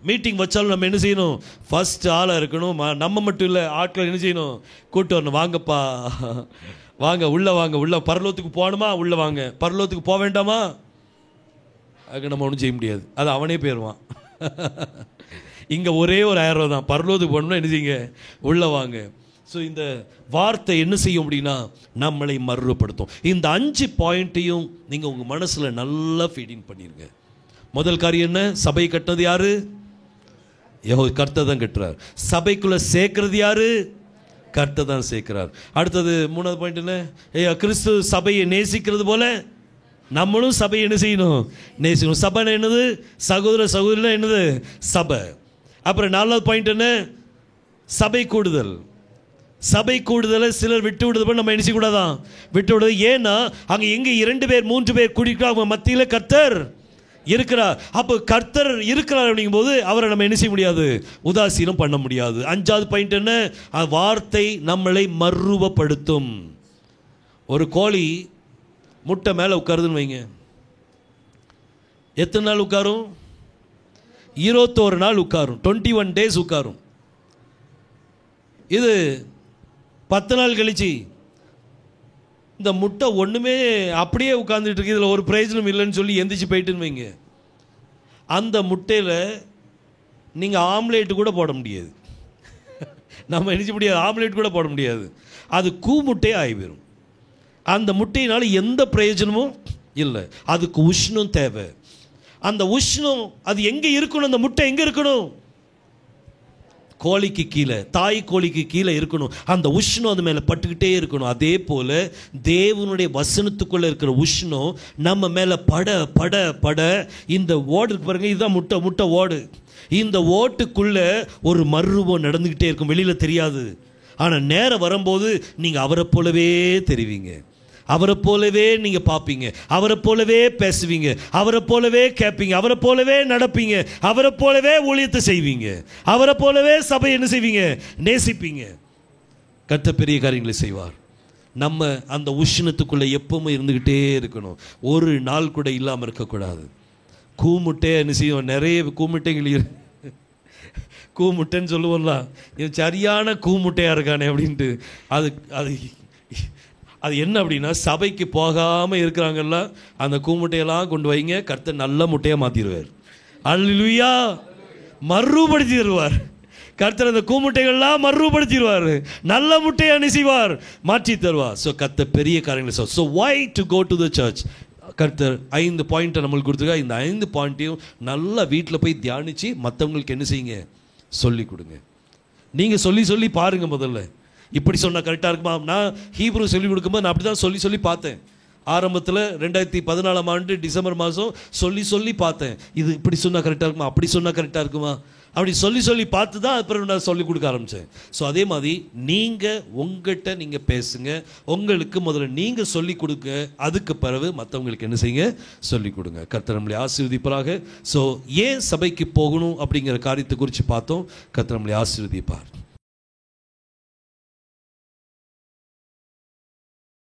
மீட்டிங் வச்சாலும் நம்ம என்ன செய்யணும்? ஃபர்ஸ்ட் ஆளாக இருக்கணும். நம்ம மட்டும் இல்லை, ஆட்களை என்ன செய்யணும்? கூட்டு வரணும். வாங்கப்பா, வாங்க, உள்ள வாங்க, உள்ள பரலோகத்துக்கு போகணுமா? உள்ள வாங்க. பரலோகத்துக்கு போக வேண்டாமா? அதுக்கு நம்ம ஒன்றும் செய்ய முடியாது, அது அவனே போயிடுவான். இங்கே ஒரே ஒரு 1000 ரூபா தான். பரலோகத்துக்கு போகணும்னா என்ன செய்யுங்க? உள்ள வாங்க. ஸோ இந்த வார்த்தை என்ன செய்யும் அப்படின்னா நம்மளை மறுரூபப்படுத்தும். இந்த 5 பாயிண்ட்டையும் நீங்கள் உங்கள் மனசில் நல்லா ஃபீடிங் பண்ணிடுங்க. முதல் காரியம் என்ன? சபை கட்டினது யாரு? கர்த்தர் தான் கட்டுறார். சபைக்குள்ள சேர்க்கறது யாரு? கர்த்தர் தான் சேர்க்கிறார். அடுத்தது 3வது பாயிண்ட் என்ன? கிறிஸ்து சபையை நேசிக்கிறது போல நம்மளும் சபையை என்ன செய்யணும்? நேசிக்கணும். சபை என்னது? சகோதரன் என்னது? சபை. அப்புறம் 4வது பாயிண்ட் என்ன? சபை கூடுதல். சபை கூடுதலை சிலர் விட்டு விடுறது நம்ம என்ன கூடாதான் விட்டு விடுறது. ஏன்னா அங்க எங்க 2 பேர் 3 பேர் கூடிக்கிறோம், அவங்க மத்தியில கர்த்தர் இருக்கிறார். அப்போ கர்த்தர் இருக்கிறார் அப்படிங்கும் போது அவரை நம்ம என்ன செய்ய முடியாது, உதாசீனம் பண்ண முடியாது. 5வது பாயிண்ட் என்ன, வார்த்தை நம்மளை மறுரூபப்படுத்தும். ஒரு கோழி முட்டை மேலே உட்காருதுன்னு வைங்க, எத்தனை நாள் உட்காரும்? 21 நாள் உட்காரும், 21 days உட்காரும். இது 10 நாள் கழிச்சு இந்த முட்டை ஒன்றுமே அப்படியே உட்காந்துட்டு இருக்கு, இதில் ஒரு பிரயோஜனம் இல்லைன்னு சொல்லி எந்திரிச்சு போயிட்டுன்னு வைங்க, அந்த முட்டையில் நீங்கள் ஆம்லேட்டு கூட போட முடியாது. நம்ம நினைச்ச முடியாது, ஆம்லேட் கூட போட முடியாது. அது முட்டையே ஆகி போயிடும். அந்த முட்டையினால எந்த பிரயோஜனமும் இல்லை. அதுக்கு உஷ்ணம் தேவை. அந்த உஷ்ணம் அது எங்கே இருக்கணும்? அந்த முட்டை எங்கே இருக்கணும்? கோழிக்கு கீழே, தாய் கோழிக்கு கீழே இருக்கணும். அந்த உஷ்ணம் அது மேலே பட்டுக்கிட்டே இருக்கணும். அதே போல் தேவனுடைய வசனத்துக்குள்ளே இருக்கிற உஷ்ணம் நம்ம மேலே பட பட பட இந்த ஓடு பாருங்க, இதுதான் முட்டை ஓடு. இந்த ஓட்டுக்குள்ளே ஒரு மறுரூபம் நடந்துக்கிட்டே இருக்கும், வெளியில் தெரியாது. ஆனால் நேரம் வரும்போது நீங்கள் அவரை போலவே தெரிவிங்க, அவரை போலவே நீங்கள் பார்ப்பீங்க, அவரை போலவே பேசுவீங்க, அவரை போலவே கேட்பீங்க, அவரை போலவே நடப்பீங்க, அவரை போலவே ஊழியத்தை செய்வீங்க, அவரை போலவே சபை என்ன செய்வீங்க, நேசிப்பீங்க. கர்த்தர் பெரிய காரியங்களை செய்வார். நம்ம அந்த உஷ்ணத்துக்குள்ளே எப்பவுமே இருந்துக்கிட்டே இருக்கணும், ஒரு நாள் கூட இல்லாமல் இருக்கக்கூடாது. கூமுட்டை என்ன செய்வோம், நிறைய கூமுட்டைகள் கூமுட்டைன்னு சொல்லுவோம்ல, இது சரியான கூமுட்டையாக இருக்கானே அப்படின்ட்டு. அது என்ன அப்படின்னா, சபைக்கு போகாமல் இருக்கிறாங்கல்ல, அந்த கூமுட்டையெல்லாம் கொண்டு வைங்க, கர்த்தர் நல்ல முட்டையாக மாற்றிடுவார். அல்லேலூயா, மறுபடுத்தி தருவார் கர்த்தர். அந்த கூமுட்டைகள்லாம் மறுபடுத்திடுவார், நல்ல முட்டையை அனுசிவார், மாற்றி தருவார். ஸோ கர்த்தர் பெரிய காரியங்களை. So why to go to the church? கர்த்தர் 5 பாயிண்ட்டை நம்மளுக்கு கொடுத்துருக்கா. இந்த 5 பாயிண்ட்டையும் நல்லா வீட்டில் போய் தியானித்து மற்றவங்களுக்கு என்ன செய்யுங்க, சொல்லி கொடுங்க. நீங்கள் சொல்லி பாருங்கள். முதல்ல இப்படி சொன்னால் கரெக்டாக இருக்குமா? நான் ஹீப்ரு சொல்லிக் கொடுக்கும்போது நான் அப்படி தான் சொல்லி பார்த்தேன். ஆரம்பத்தில் 2014ஆம் ஆண்டு டிசம்பர் மாதம் சொல்லி பார்த்தேன். இது இப்படி சொன்னால் கரெக்டாக இருக்குமா, அப்படி சொன்னால் கரெக்டாக இருக்குமா, அப்படி சொல்லி பார்த்து தான் அப்புறம் நான் சொல்லிக் கொடுக்க ஆரம்பித்தேன். ஸோ அதே மாதிரி நீங்கள் உங்கள்கிட்ட நீங்கள் பேசுங்க, உங்களுக்கு முதல்ல நீங்கள் சொல்லிக் கொடுங்க, அதுக்கு பிறகு மற்றவங்களுக்கு என்ன செய்யுங்க, சொல்லிக் கொடுங்க. கர்த்தர் நம்மளை ஆசீர்வதிப்பாராக. ஸோ ஏன் சபைக்கு போகணும் அப்படிங்கிற காரியத்தை குறித்து பார்த்தோம். கர்த்தர் நம்மளை ஆசீர்வதிப்பார்.